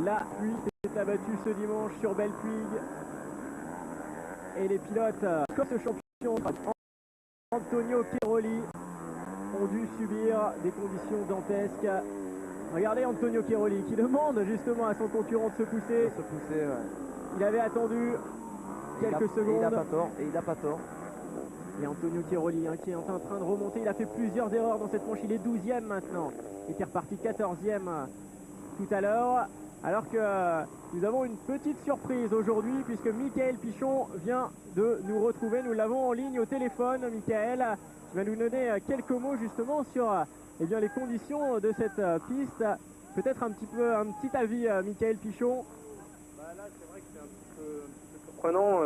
Speaker 1: La pluie s'est abattue ce dimanche sur Belpuig et les pilotes comme ce champion Antonio Cheroli ont dû subir des conditions dantesques. Regardez Antonio Cheroli qui demande justement à son concurrent de se pousser. Il avait attendu quelques secondes.
Speaker 2: Et il n'a pas tort.
Speaker 1: Et Antonio Cheroli qui est en train de remonter. Il a fait plusieurs erreurs dans cette manche. Il est 12e maintenant. Il était reparti 14e tout à l'heure. Alors que nous avons une petite surprise aujourd'hui puisque Mickaël Pichon vient de nous retrouver. Nous l'avons en ligne au téléphone. Mickaël, tu vas nous donner quelques mots justement sur les conditions de cette piste. Peut-être un petit avis, Mickaël Pichon.
Speaker 3: Là, c'est vrai que c'est un petit peu surprenant.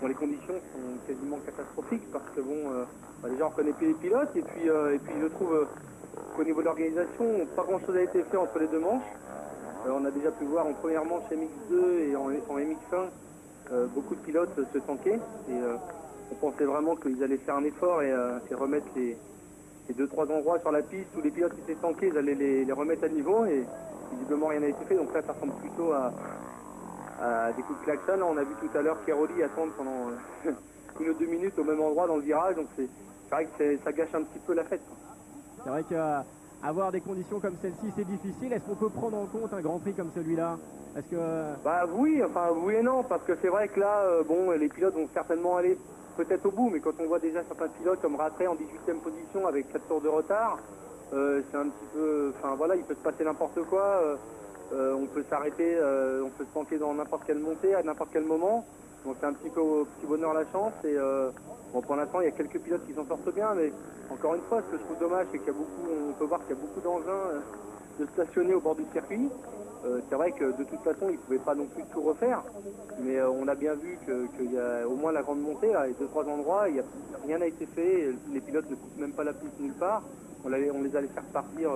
Speaker 3: Les conditions sont quasiment catastrophiques parce que déjà on reconnaît plus les pilotes et puis je trouve qu'au niveau de l'organisation, pas grand-chose a été fait entre les deux manches. On a déjà pu voir en première manche MX2 et en MX1 beaucoup de pilotes se tanker et on pensait vraiment qu'ils allaient faire un effort et remettre les 2-3 endroits sur la piste où les pilotes étaient tankés, ils allaient les remettre à niveau et visiblement rien n'a été fait, donc là ça ressemble plutôt à des coups de klaxon. Là, on a vu tout à l'heure Cheroli attendre pendant 1 ou 2 minutes au même endroit dans le virage, donc c'est vrai que ça gâche un petit peu la fête.
Speaker 1: C'est vrai que avoir des conditions comme celle-ci, c'est difficile. Est-ce qu'on peut prendre en compte un Grand Prix comme celui-là? Est-ce que...
Speaker 3: oui et non, parce que c'est vrai que là, les pilotes vont certainement aller peut-être au bout, mais quand on voit déjà certains pilotes comme Rattray en 18e position avec 4 tours de retard, c'est un petit peu... il peut se passer n'importe quoi. On peut s'arrêter, on peut se planter dans n'importe quelle montée, à n'importe quel moment. Donc c'est un petit peu au petit bonheur la chance. Et pour l'instant, il y a quelques pilotes qui s'en sortent bien, mais encore une fois, ce que je trouve dommage, c'est on peut voir qu'il y a beaucoup d'engins de stationner au bord du circuit. C'est vrai que de toute façon, ils ne pouvaient pas non plus tout refaire, mais on a bien vu qu'il y a au moins la grande montée, là, et 2-3 endroits, rien n'a été fait, les pilotes ne coupent même pas la piste nulle part. On les allait faire partir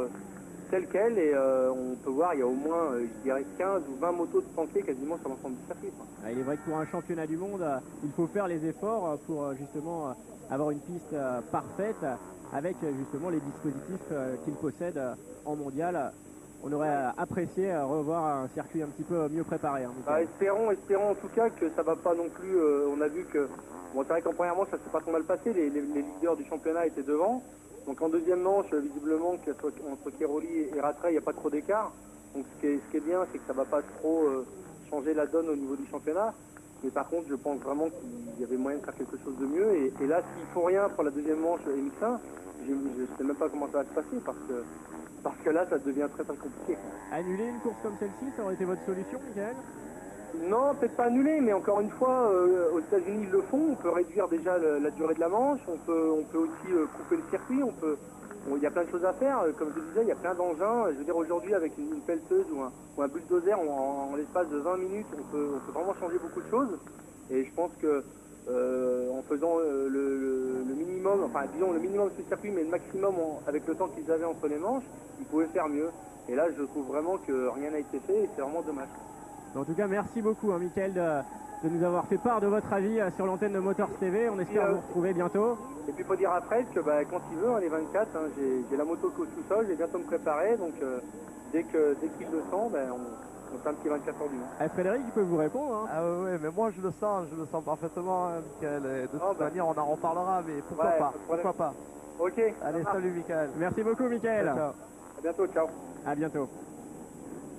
Speaker 3: telles quelles, et on peut voir, il y a au moins, je dirais, 15 ou 20 motos de tankées quasiment sur l'ensemble du circuit.
Speaker 1: Il est vrai que pour un championnat du monde, il faut faire les efforts pour justement avoir une piste parfaite avec justement les dispositifs qu'il possède en mondial. On aurait apprécié revoir un circuit un petit peu mieux préparé.
Speaker 3: Espérons en tout cas que ça va pas non plus. On a vu que, c'est vrai qu'en première manche ça s'est pas trop mal passé, les leaders du championnat étaient devant. Donc en deuxième manche, visiblement, entre Cheroli et Rattray, il n'y a pas trop d'écart. Donc ce qui est bien, c'est que ça va pas trop changer la donne au niveau du championnat. Mais par contre, je pense vraiment qu'il y avait moyen de faire quelque chose de mieux. Et là, s'il faut rien pour la deuxième manche MX1, je ne sais même pas comment ça va se passer parce que là, ça devient très très compliqué.
Speaker 1: Annuler une course comme celle-ci, ça aurait été votre solution, Mickaël?
Speaker 3: Non, peut-être pas annuler, mais encore une fois, aux États-Unis ils le font. On peut réduire déjà la durée de la manche, on peut aussi couper le circuit, il y a plein de choses à faire. Comme je disais, il y a plein d'engins. Je veux dire, aujourd'hui, avec une pelleteuse ou un bulldozer, en l'espace de 20 minutes, on peut vraiment changer beaucoup de choses. Et je pense que en faisant le minimum, disons le minimum sur le circuit, mais le maximum avec le temps qu'ils avaient entre les manches, ils pouvaient faire mieux. Et là, je trouve vraiment que rien n'a été fait et c'est vraiment dommage.
Speaker 1: En tout cas, merci beaucoup, Mickaël, de nous avoir fait part de votre avis sur l'antenne de Motors TV. On espère vous retrouver bientôt.
Speaker 3: Et puis, il faut dire à Fred que quand il veut, les 24, j'ai la moto au sous-sol, j'ai bientôt me préparer. Donc, dès qu'il le sent, on fait un petit 24 heures du Mans.
Speaker 1: Frédéric, il peut vous répondre.
Speaker 2: Ah ouais, mais moi je le sens parfaitement, Mickaël. De toute manière, on en reparlera, mais pourquoi pas.
Speaker 3: Ok.
Speaker 2: Allez, salut, Mickaël.
Speaker 1: Merci beaucoup, Mickaël.
Speaker 2: Ciao.
Speaker 3: À bientôt, ciao.
Speaker 1: À bientôt.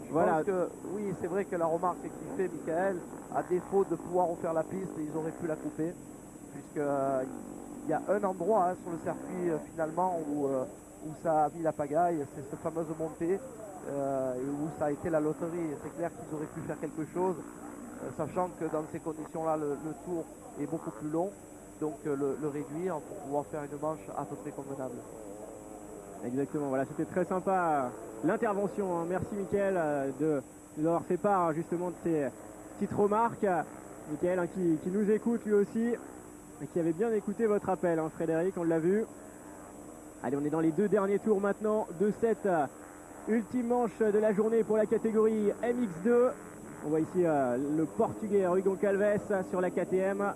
Speaker 2: Je pense que, oui, c'est vrai que la remarque qu'il fait, Mickaël, à défaut de pouvoir refaire la piste, ils auraient pu la couper, puisqu'il y a un endroit sur le circuit finalement où ça a mis la pagaille, c'est cette fameuse montée, et où ça a été la loterie. C'est clair qu'ils auraient pu faire quelque chose, sachant que dans ces conditions-là, le tour est beaucoup plus long. donc le réduire pour pouvoir faire une manche à peu près convenable.
Speaker 1: Exactement, voilà, c'était très sympa l'intervention. Hein. Merci Mickaël de nous avoir fait part justement de ces petites remarques. Mickaël hein, qui nous écoute lui aussi et qui avait bien écouté votre appel, hein, Frédéric, on l'a vu. Allez, on est dans les 2 derniers tours maintenant de cette ultime manche de la journée pour la catégorie MX2. On voit ici le Portugais Rui Goncalves sur la KTM.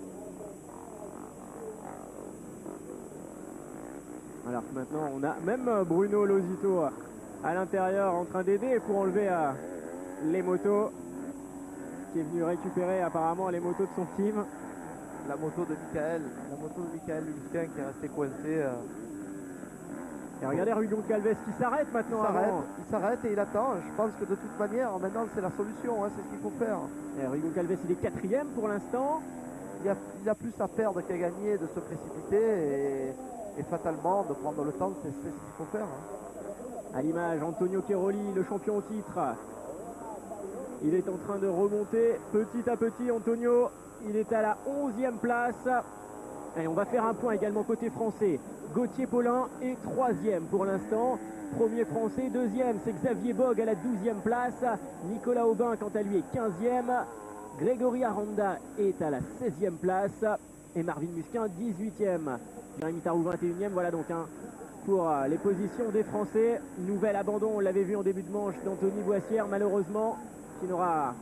Speaker 1: Alors que maintenant on a même Bruno Losito à l'intérieur en train d'aider pour enlever les motos, qui est venu récupérer apparemment les motos de son team.
Speaker 2: La moto de Mickaël Lusquin qui est resté coincé.
Speaker 1: Et regardez Rui Goncalves qui s'arrête maintenant.
Speaker 2: Il s'arrête et il attend. Je pense que de toute manière maintenant c'est la solution, hein, c'est ce qu'il faut faire.
Speaker 1: Et Rui Goncalves il est 4e pour l'instant.
Speaker 2: Il a plus à perdre qu'à gagner de se précipiter et fatalement de prendre le temps, c'est ce qu'il faut faire. Hein.
Speaker 1: À l'image, Antonio Cairoli, le champion au titre. Il est en train de remonter petit à petit. Antonio, il est à la 11e place. Et on va faire un point également côté français. Gauthier Paulin est 3e pour l'instant. Premier français, 2e, c'est Xavier Bogue à la 12e place. Nicolas Aubin, quant à lui, est 15e. Grégory Aranda est à la 16e place. Et Marvin Musquin, 18e. Jérémy Tarou, 21e. Voilà donc pour les positions des Français. Nouvel abandon, on l'avait vu en début de manche, d'Anthony Boissière, malheureusement, qui n'aura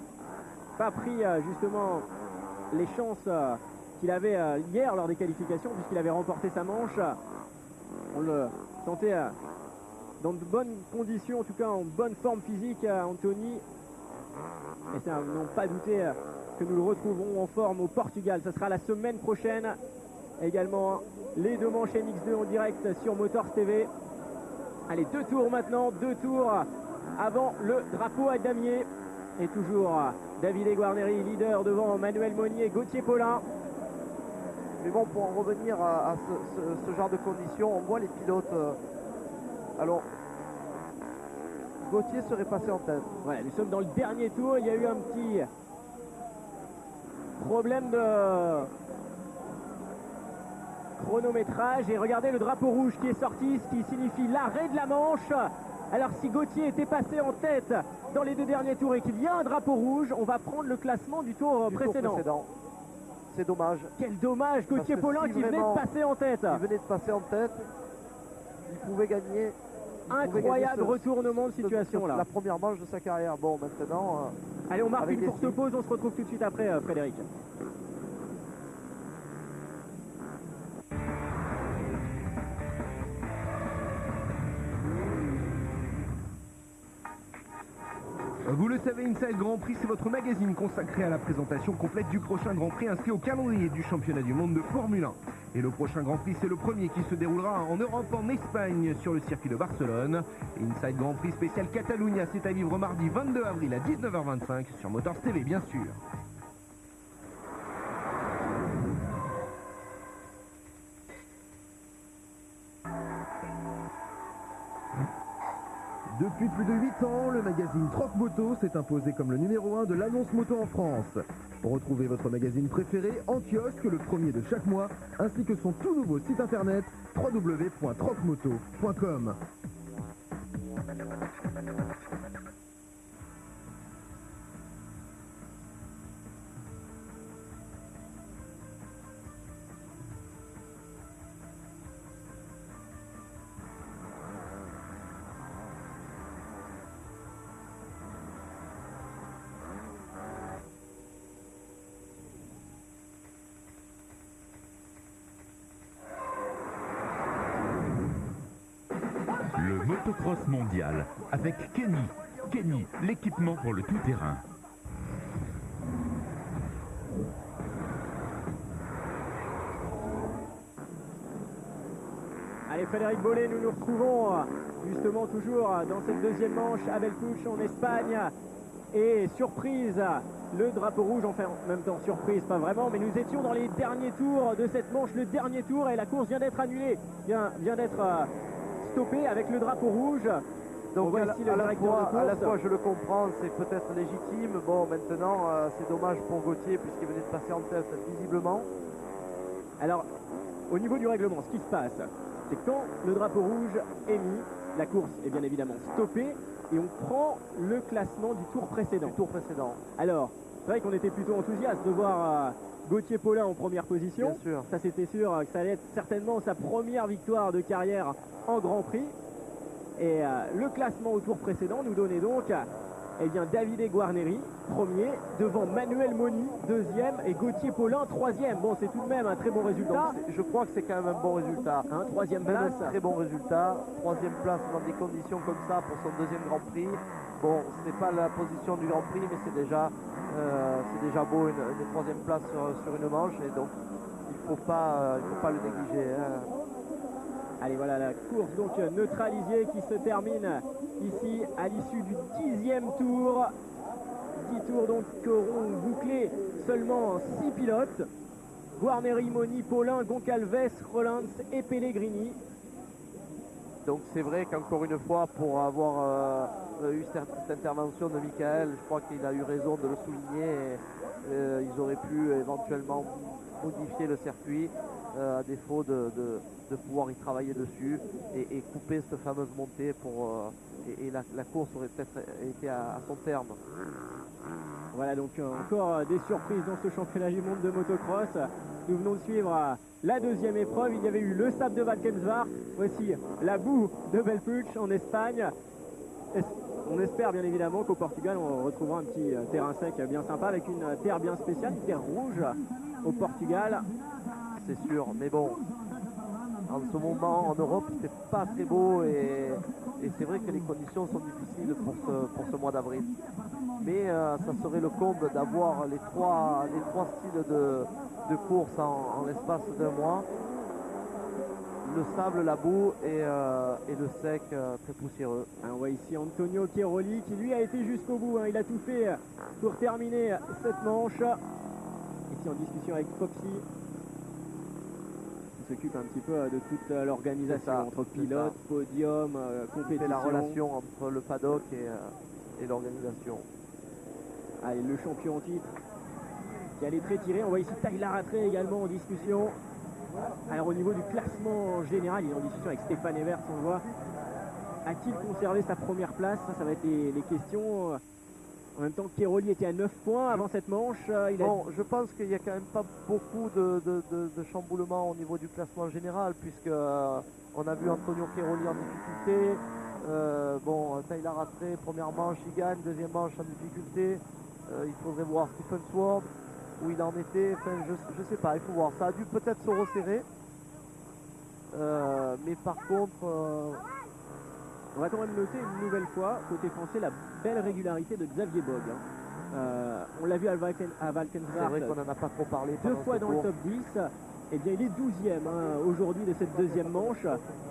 Speaker 1: pas pris justement les chances qu'il avait hier lors des qualifications, puisqu'il avait remporté sa manche. On le sentait dans de bonnes conditions, en tout cas en bonne forme physique, Anthony. Et c'est à n'en pas douter que nous le retrouverons en forme au Portugal. Ce sera la semaine prochaine. Également les 2 manches MX2 en direct sur Motors TV. Allez, 2 tours maintenant, 2 tours avant le drapeau à damier. Et toujours Davide Guarneri, leader devant Manuel Monnier, Gauthier Paulin.
Speaker 2: Mais bon, pour en revenir à ce genre de conditions, on voit les pilotes. Alors, Gauthier serait passé en tête.
Speaker 1: Voilà, nous sommes dans le dernier tour. Il y a eu un petit problème de chronométrage. Et regardez le drapeau rouge qui est sorti, ce qui signifie l'arrêt de la manche. Alors si Gauthier était passé en tête dans les 2 derniers tours et qu'il y a un drapeau rouge, on va prendre le classement du tour précédent.
Speaker 2: C'est dommage.
Speaker 1: Quel dommage, Gauthier Paulin qui venait de passer en tête.
Speaker 2: Il venait de passer en tête. Il pouvait gagner.
Speaker 1: Incroyable retournement de situation là.
Speaker 2: La première manche de sa carrière. Bon, maintenant...
Speaker 1: allez, on marque une courte pause, on se retrouve tout de suite après, Frédéric.
Speaker 6: Vous le savez, Inside Grand Prix, c'est votre magazine consacré à la présentation complète du prochain Grand Prix inscrit au calendrier du championnat du monde de Formule 1. Et le prochain Grand Prix, c'est le premier qui se déroulera en Europe, en Espagne, sur le circuit de Barcelone. Inside Grand Prix spécial Catalunya, c'est à vivre mardi 22 avril à 19h25 sur Motors TV, bien sûr. Depuis plus de 8 ans, le magazine Troc Moto s'est imposé comme le numéro 1 de l'annonce moto en France. Retrouvez votre magazine préféré en kiosque le premier de chaque mois, ainsi que son tout nouveau site internet www.trocmoto.com.
Speaker 5: Le motocross mondial avec Kenny. Kenny, l'équipement pour le tout-terrain.
Speaker 1: Allez, Frédéric Bollet, nous nous retrouvons justement toujours dans cette deuxième manche à Belcouche en Espagne. Et surprise, le drapeau rouge, enfin en même temps surprise, pas vraiment, mais nous étions dans les derniers tours de cette manche, le dernier tour, et la course vient d'être annulée, vient d'être stoppée avec le drapeau rouge.
Speaker 2: Donc
Speaker 1: à la
Speaker 2: fois je le comprends, c'est peut-être légitime. Bon, maintenant c'est dommage pour Gauthier puisqu'il venait de passer en tête visiblement.
Speaker 1: Alors, au niveau du règlement, ce qui se passe, c'est que quand le drapeau rouge est mis, la course est bien évidemment stoppée et on prend le classement du tour précédent. Alors, c'est vrai qu'on était plutôt enthousiaste de voir Gauthier Paulin en première position.
Speaker 2: Bien sûr.
Speaker 1: Ça, c'était sûr que ça allait être certainement sa première victoire de carrière en Grand Prix. Et le classement au tour précédent nous donnait donc eh bien, Davide Guarneri, premier, devant Manuel Moni, deuxième, et Gauthier Paulin, troisième. Bon, c'est tout de même un très bon résultat.
Speaker 2: Je crois que c'est quand même un bon résultat.
Speaker 1: Troisième
Speaker 2: Même
Speaker 1: place.
Speaker 2: un très bon résultat. Troisième place dans des conditions comme ça pour son deuxième Grand Prix. Bon, c'est pas la position du Grand Prix, mais c'est déjà beau une troisième place sur une manche. Et donc, il faut pas le négliger.
Speaker 1: Allez, voilà la course donc neutralisée qui se termine ici à l'issue du 10e tour. 10 tours donc qu'auront bouclé seulement 6 pilotes. Guarneri, Moni, Paulin, Goncalves, Rollins et Pellegrini.
Speaker 2: Donc c'est vrai qu'encore une fois, pour avoir eu cette intervention de Michael, je crois qu'il a eu raison de le souligner. Ils auraient pu éventuellement modifier le circuit à défaut de pouvoir y travailler dessus et couper cette fameuse montée pour et la course aurait peut-être été à son terme.
Speaker 1: Voilà donc encore des surprises dans ce championnat du monde de motocross. Nous venons de suivre la deuxième épreuve. Il y avait eu le sable de Valkenswaard, voici la boue de Belpuig en Espagne. On espère bien évidemment qu'au Portugal on retrouvera un petit terrain sec bien sympa avec une terre bien spéciale, une terre rouge au Portugal.
Speaker 2: C'est sûr, mais bon, en ce moment en Europe c'est pas très beau et c'est vrai que les conditions sont difficiles pour ce mois d'avril. Mais ça serait le comble d'avoir les trois styles de course en l'espace d'un mois. Le sable, la boue et le sec très poussiéreux.
Speaker 1: On voit ici Antonio Chiaroli qui lui a été jusqu'au bout. Il a tout fait pour terminer cette manche. Ici en discussion avec Foxy, qui s'occupe un petit peu de toute l'organisation entre pilotes, podium, compétition.
Speaker 2: C'est la relation entre le paddock et l'organisation.
Speaker 1: Allez, le champion en titre qui allait très tiré. On voit ici Tyler Rattray également en discussion. Alors au niveau du classement général, il est en discussion avec Stéphane Evers, on le voit. A-t-il conservé sa première place? Ça va être les questions. En même temps, Chiaroli était à 9 points avant cette manche.
Speaker 2: Je pense qu'il n'y a quand même pas beaucoup de chamboulements au niveau du classement général, puisque on a vu Antonio Chiaroli en difficulté. Tyler Rattray, première manche, il gagne, deuxième manche en difficulté. Il faudrait voir Stephen Sword, où il en était. Enfin, je sais pas, il faut voir. Ça a dû peut-être se resserrer. Mais par contre...
Speaker 1: on va quand même noter une nouvelle fois, côté français, la belle régularité de Xavier Bog. On l'a vu à Valkenswaard.
Speaker 2: C'est vrai qu'on n'en a pas trop parlé.
Speaker 1: 2 fois dans le top 10. Eh bien, il est 12e aujourd'hui de cette deuxième manche.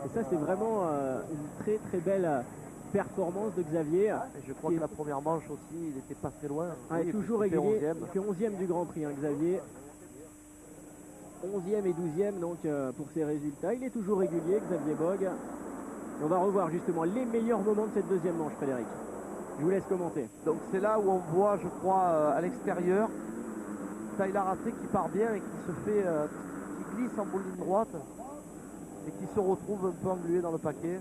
Speaker 1: Et ça, c'est vraiment une très très belle performance de Xavier.
Speaker 2: Et je crois que la première manche aussi, il n'était pas très loin.
Speaker 1: Il est toujours régulier. Il fait 11e du Grand Prix, Xavier. 11e et 12e donc pour ses résultats. Il est toujours régulier, Xavier Bog. Et on va revoir justement les meilleurs moments de cette deuxième manche, Frédéric. Je vous laisse commenter.
Speaker 2: Donc c'est là où on voit, je crois, à l'extérieur, Tyler Rattray qui part bien et qui se fait, qui glisse en ligne droite et qui se retrouve un peu englué dans le paquet.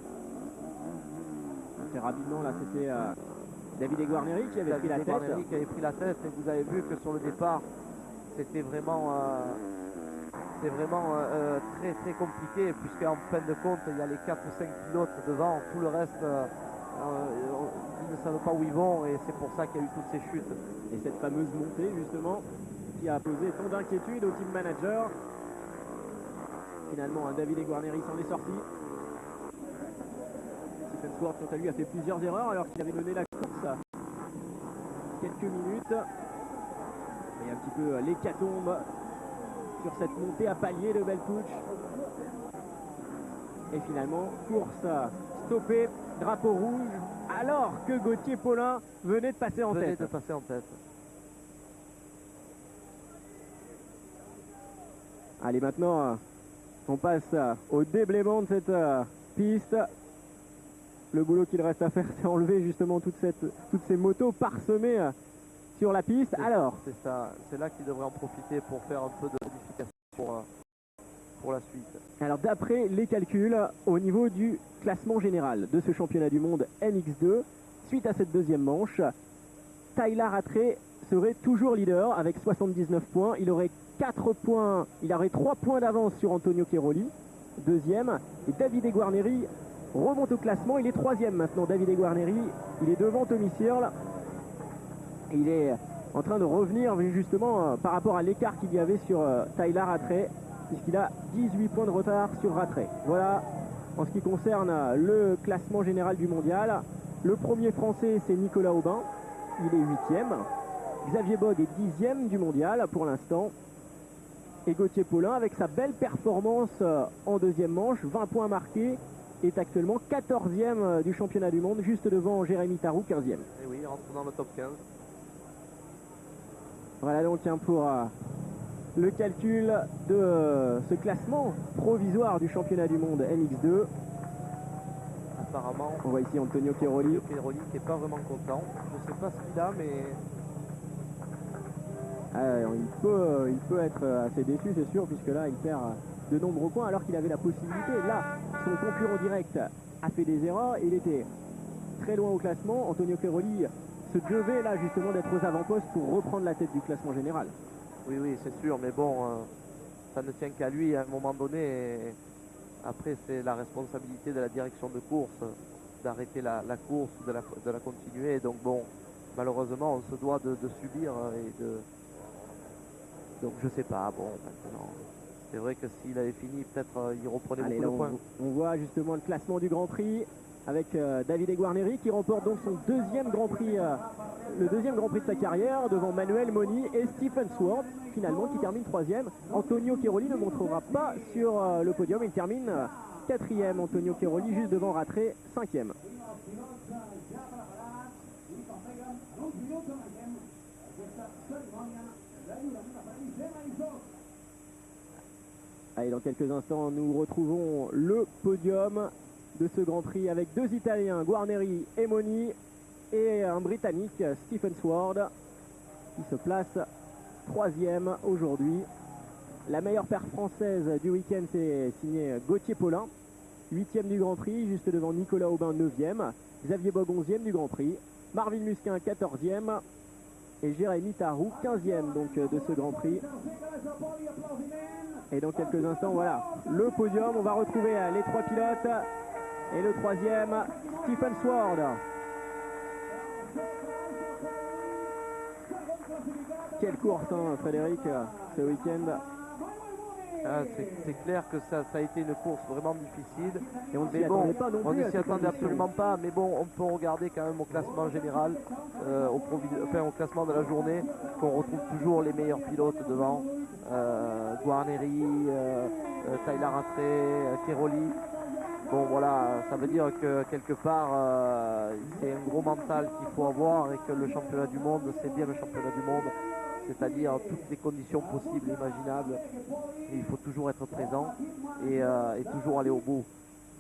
Speaker 1: Très rapidement, là, c'était Davide Guarneri qui avait pris la tête.
Speaker 2: Qui avait pris la tête, et vous avez vu que sur le départ, c'était vraiment... très très compliqué, puisqu'en fin de compte il y a les 4 ou 5 pilotes devant, tout le reste ils ne savent pas où ils vont, et c'est pour ça qu'il y a eu toutes ces chutes.
Speaker 1: Et cette fameuse montée justement qui a posé tant d'inquiétude au team manager. Finalement Davide Guarneri s'en est sorti. Stephen Sword quant à lui a fait plusieurs erreurs alors qu'il avait mené la course quelques minutes. Et un petit peu l'hécatombe sur cette montée à palier de Belpuig. Et finalement, course stoppée, drapeau rouge, alors que Gauthier Paulin venait de passer en tête. Allez, maintenant, on passe au déblaiement de cette piste. Le boulot qu'il reste à faire, c'est enlever justement toutes ces motos parsemées sur la piste. Alors,
Speaker 2: c'est ça, c'est là qu'il devrait en profiter pour faire un peu de modification pour la suite.
Speaker 1: Alors d'après les calculs, au niveau du classement général de ce championnat du monde NX2, suite à cette deuxième manche, Tyler Rattray serait toujours leader avec 79 points. Il aurait 3 points d'avance sur Antonio Cairoli, deuxième. Et Davide Guarneri remonte au classement. Il est troisième maintenant. Davide Guarneri, il est devant Tommy Searle. Il est en train de revenir justement par rapport à l'écart qu'il y avait sur Tyler Rattray, puisqu'il a 18 points de retard sur Rattray. Voilà en ce qui concerne le classement général du mondial. Le premier français, c'est Nicolas Aubin. Il est 8e. Xavier Bogue est 10e du mondial pour l'instant. Et Gauthier Paulin, avec sa belle performance en deuxième manche, 20 points marqués, est actuellement 14e du championnat du monde, juste devant Jérémy Tarou, 15e.
Speaker 2: Et oui, il rentre dans le top 15.
Speaker 1: Voilà donc pour le calcul de ce classement provisoire du championnat du monde NX2.
Speaker 2: Apparemment,
Speaker 1: On voit ici Antonio Cairoli.
Speaker 2: Cairoli qui n'est pas vraiment content. Je ne sais pas ce qu'il a, mais
Speaker 1: Il peut être assez déçu, c'est sûr, puisque là, il perd de nombreux points alors qu'il avait la possibilité. Là, son concurrent direct a fait des erreurs. Il était très loin au classement. Antonio Cairoli se devait là justement d'être aux avant-postes pour reprendre la tête du classement général.
Speaker 2: oui, c'est sûr, mais bon, ça ne tient qu'à lui à un moment donné. Et après, c'est la responsabilité de la direction de course d'arrêter la course, de la continuer. Donc bon, malheureusement, on se doit de subir et de... Donc je sais pas, bon, maintenant, c'est vrai que s'il avait fini, peut-être il reprenait
Speaker 1: Allez,
Speaker 2: beaucoup
Speaker 1: là,
Speaker 2: de points.
Speaker 1: on voit justement le classement du Grand Prix avec Davide Guarneri qui remporte donc son deuxième Grand Prix, le deuxième Grand Prix de sa carrière devant Manuel Moni et Stephen Swart, finalement, qui termine troisième. Antonio Cairoli ne montrera pas sur le podium, il termine quatrième. Antonio Cairoli juste devant Rattray, cinquième. Allez, dans quelques instants, nous retrouvons le podium de ce Grand Prix avec deux Italiens, Guarneri et Moni, et un Britannique, Stephen Swart, qui se place troisième aujourd'hui. La meilleure paire française du week-end, c'est signé Gauthier Paulin, 8e du Grand Prix, juste devant Nicolas Aubin, 9e, Xavier Bogue, 11e du Grand Prix, Marvin Musquin, 14e, et Jérémy Tarou, 15e donc de ce Grand Prix. Et dans quelques instants, voilà, le podium, on va retrouver les trois pilotes. Et le troisième, Stephen Swart. Quelle course, hein, Frédéric, ce week-end.
Speaker 2: C'est clair que ça a été une course vraiment difficile.
Speaker 1: Et on
Speaker 2: ne s'y attendait absolument pas. Mais bon, on peut regarder quand même au classement général, au classement de la journée, qu'on retrouve toujours les meilleurs pilotes devant. Guarneri, Tyler Rattray, Cairoli. Bon voilà, ça veut dire que quelque part c'est un gros mental qu'il faut avoir et que le championnat du monde, c'est bien le championnat du monde, c'est-à-dire toutes les conditions possibles et imaginables. Et il faut toujours être présent et toujours aller au bout.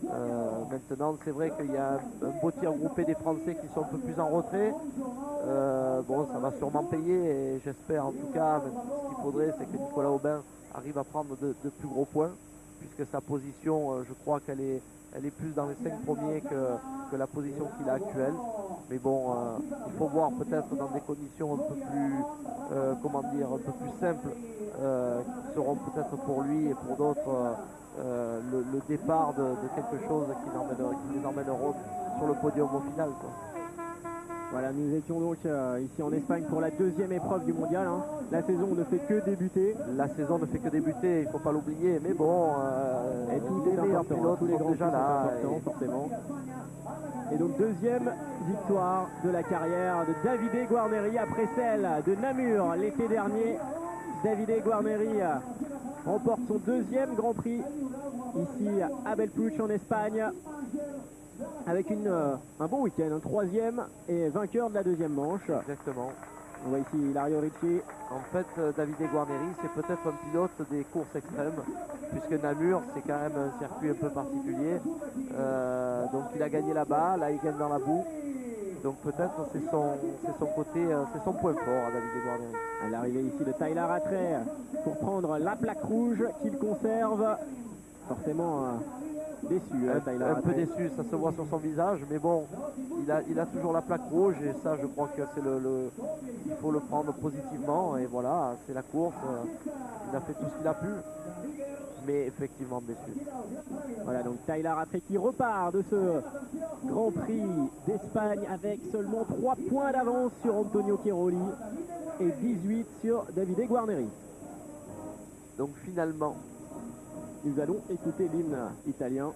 Speaker 2: Maintenant, c'est vrai qu'il y a un beau tir groupé des Français qui sont un peu plus en retrait. Bon, ça va sûrement payer et j'espère en tout cas, ce qu'il faudrait, c'est que Nicolas Aubin arrive à prendre de plus gros points, puisque sa position, je crois qu'elle est plus dans les 5 premiers que la position qu'il a actuelle. Mais bon, il faut voir peut-être dans des conditions un peu plus, un peu plus simples, qui seront peut-être pour lui et pour d'autres le départ de quelque chose qui les emmèneront sur le podium au final, quoi.
Speaker 1: Voilà, nous étions donc ici en Espagne pour la deuxième épreuve du mondial. Hein. La saison ne fait que débuter.
Speaker 2: La saison ne fait que débuter, il ne faut pas l'oublier. Mais bon,
Speaker 1: et tous
Speaker 2: les meilleurs pilotes
Speaker 1: tous les
Speaker 2: sont
Speaker 1: grands
Speaker 2: déjà là.
Speaker 1: Forcément. Et donc deuxième victoire de la carrière de Davide Guarneri après celle de Namur l'été dernier. Davide Guarneri remporte son deuxième Grand Prix ici à Bellpuig en Espagne, avec un bon week-end, un troisième et vainqueur de la deuxième manche.
Speaker 2: Exactement.
Speaker 1: On voit ici Ilario Ricci.
Speaker 2: En fait, Davide Guarneri, c'est peut-être un pilote des courses extrêmes, puisque Namur, c'est quand même un circuit un peu particulier. Donc il a gagné là-bas, là il gagne dans la boue. Donc peut-être c'est son côté, c'est son point fort à David Guarneri.
Speaker 1: À l'arrivée ici de Tyler Rattray pour prendre la plaque rouge qu'il conserve. Forcément déçu, Tyler
Speaker 2: Un peu
Speaker 1: Rattray.
Speaker 2: déçu, ça se voit sur son visage, mais bon, il a toujours la plaque rouge et ça je crois que c'est il faut le prendre positivement et voilà, c'est la course, il a fait tout ce qu'il a pu, mais effectivement déçu.
Speaker 1: Voilà donc Tyler Rattray qui repart de ce Grand Prix d'Espagne avec seulement 3 points d'avance sur Antonio Cairoli et 18 sur Davide Guarneri.
Speaker 2: Donc finalement,
Speaker 1: nous allons écouter l'hymne italien.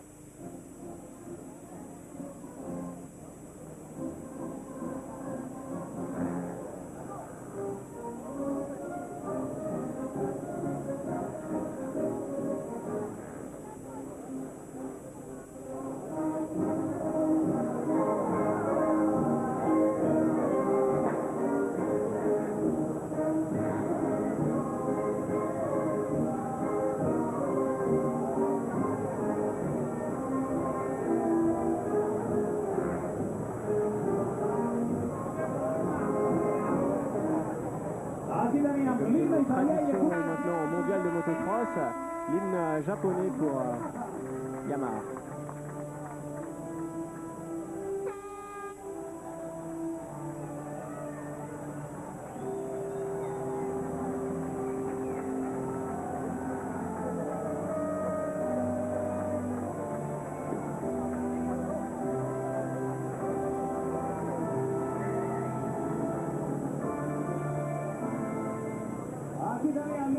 Speaker 1: Tradition maintenant mondiale de motocross, l'hymne japonais pour Yamaha.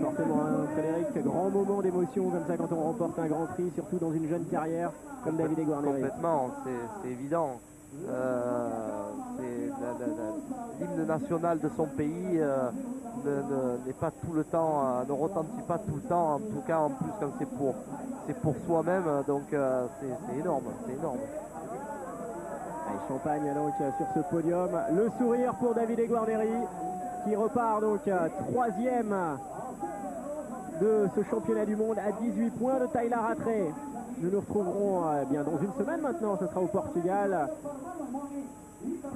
Speaker 1: Forcément, Frédéric, grand moment d'émotion comme ça quand on remporte un Grand Prix, surtout dans une jeune carrière comme Davide Guarneri.
Speaker 2: Complètement, c'est évident. L'hymne national de son pays n'est pas tout le temps, ne retentit pas tout le temps, en tout cas en plus quand c'est pour soi-même, donc c'est énorme, c'est énorme.
Speaker 1: Allez, Champagne donc sur ce podium, le sourire pour Davide Guarneri qui repart donc troisième de ce championnat du monde à 18 points de Tyler Rattray. Nous nous retrouverons bien dans une semaine maintenant, ce sera au Portugal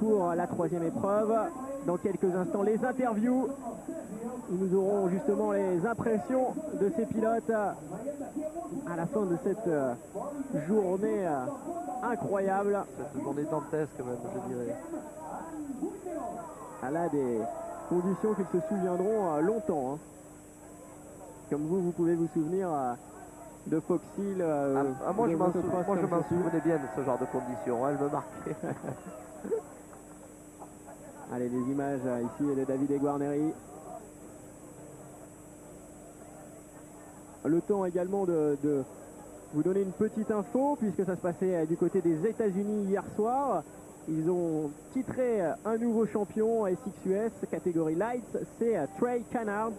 Speaker 1: pour la troisième épreuve. Dans quelques instants, les interviews. Nous aurons justement les impressions de ces pilotes à la fin de cette journée incroyable.
Speaker 2: Cette journée dantesque même, je dirais.
Speaker 1: À là des conditions qu'ils se souviendront longtemps. Hein. Comme vous pouvez vous souvenir de Fox Hill.
Speaker 2: Moi je m'en souvenais bien de ce genre de conditions, elle me marquait.
Speaker 1: Allez, les images ici de Davide Guarneri. Le temps également de vous donner une petite info, puisque ça se passait du côté des États-Unis hier soir. Ils ont titré un nouveau champion SXUS catégorie Lights, c'est Trey Canard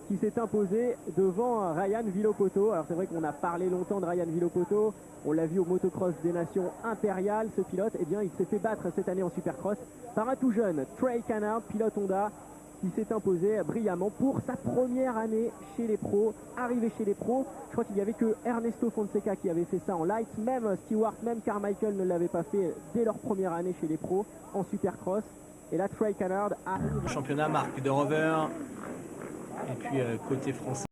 Speaker 1: qui s'est imposé devant Ryan Villopoto. Alors c'est vrai qu'on a parlé longtemps de Ryan Villopoto, on l'a vu au motocross des nations impériales, ce pilote, eh bien il s'est fait battre cette année en supercross par un tout jeune Trey Canard, pilote Honda, qui s'est imposé brillamment pour sa première année chez les pros, arrivé chez les pros. Je crois qu'il n'y avait que Ernesto Fonseca qui avait fait ça en light, même Stewart, même Carmichael ne l'avait pas fait dès leur première année chez les pros en supercross. Et là Trey Canard arrive.
Speaker 7: Le championnat marque de Rover. Et puis côté français.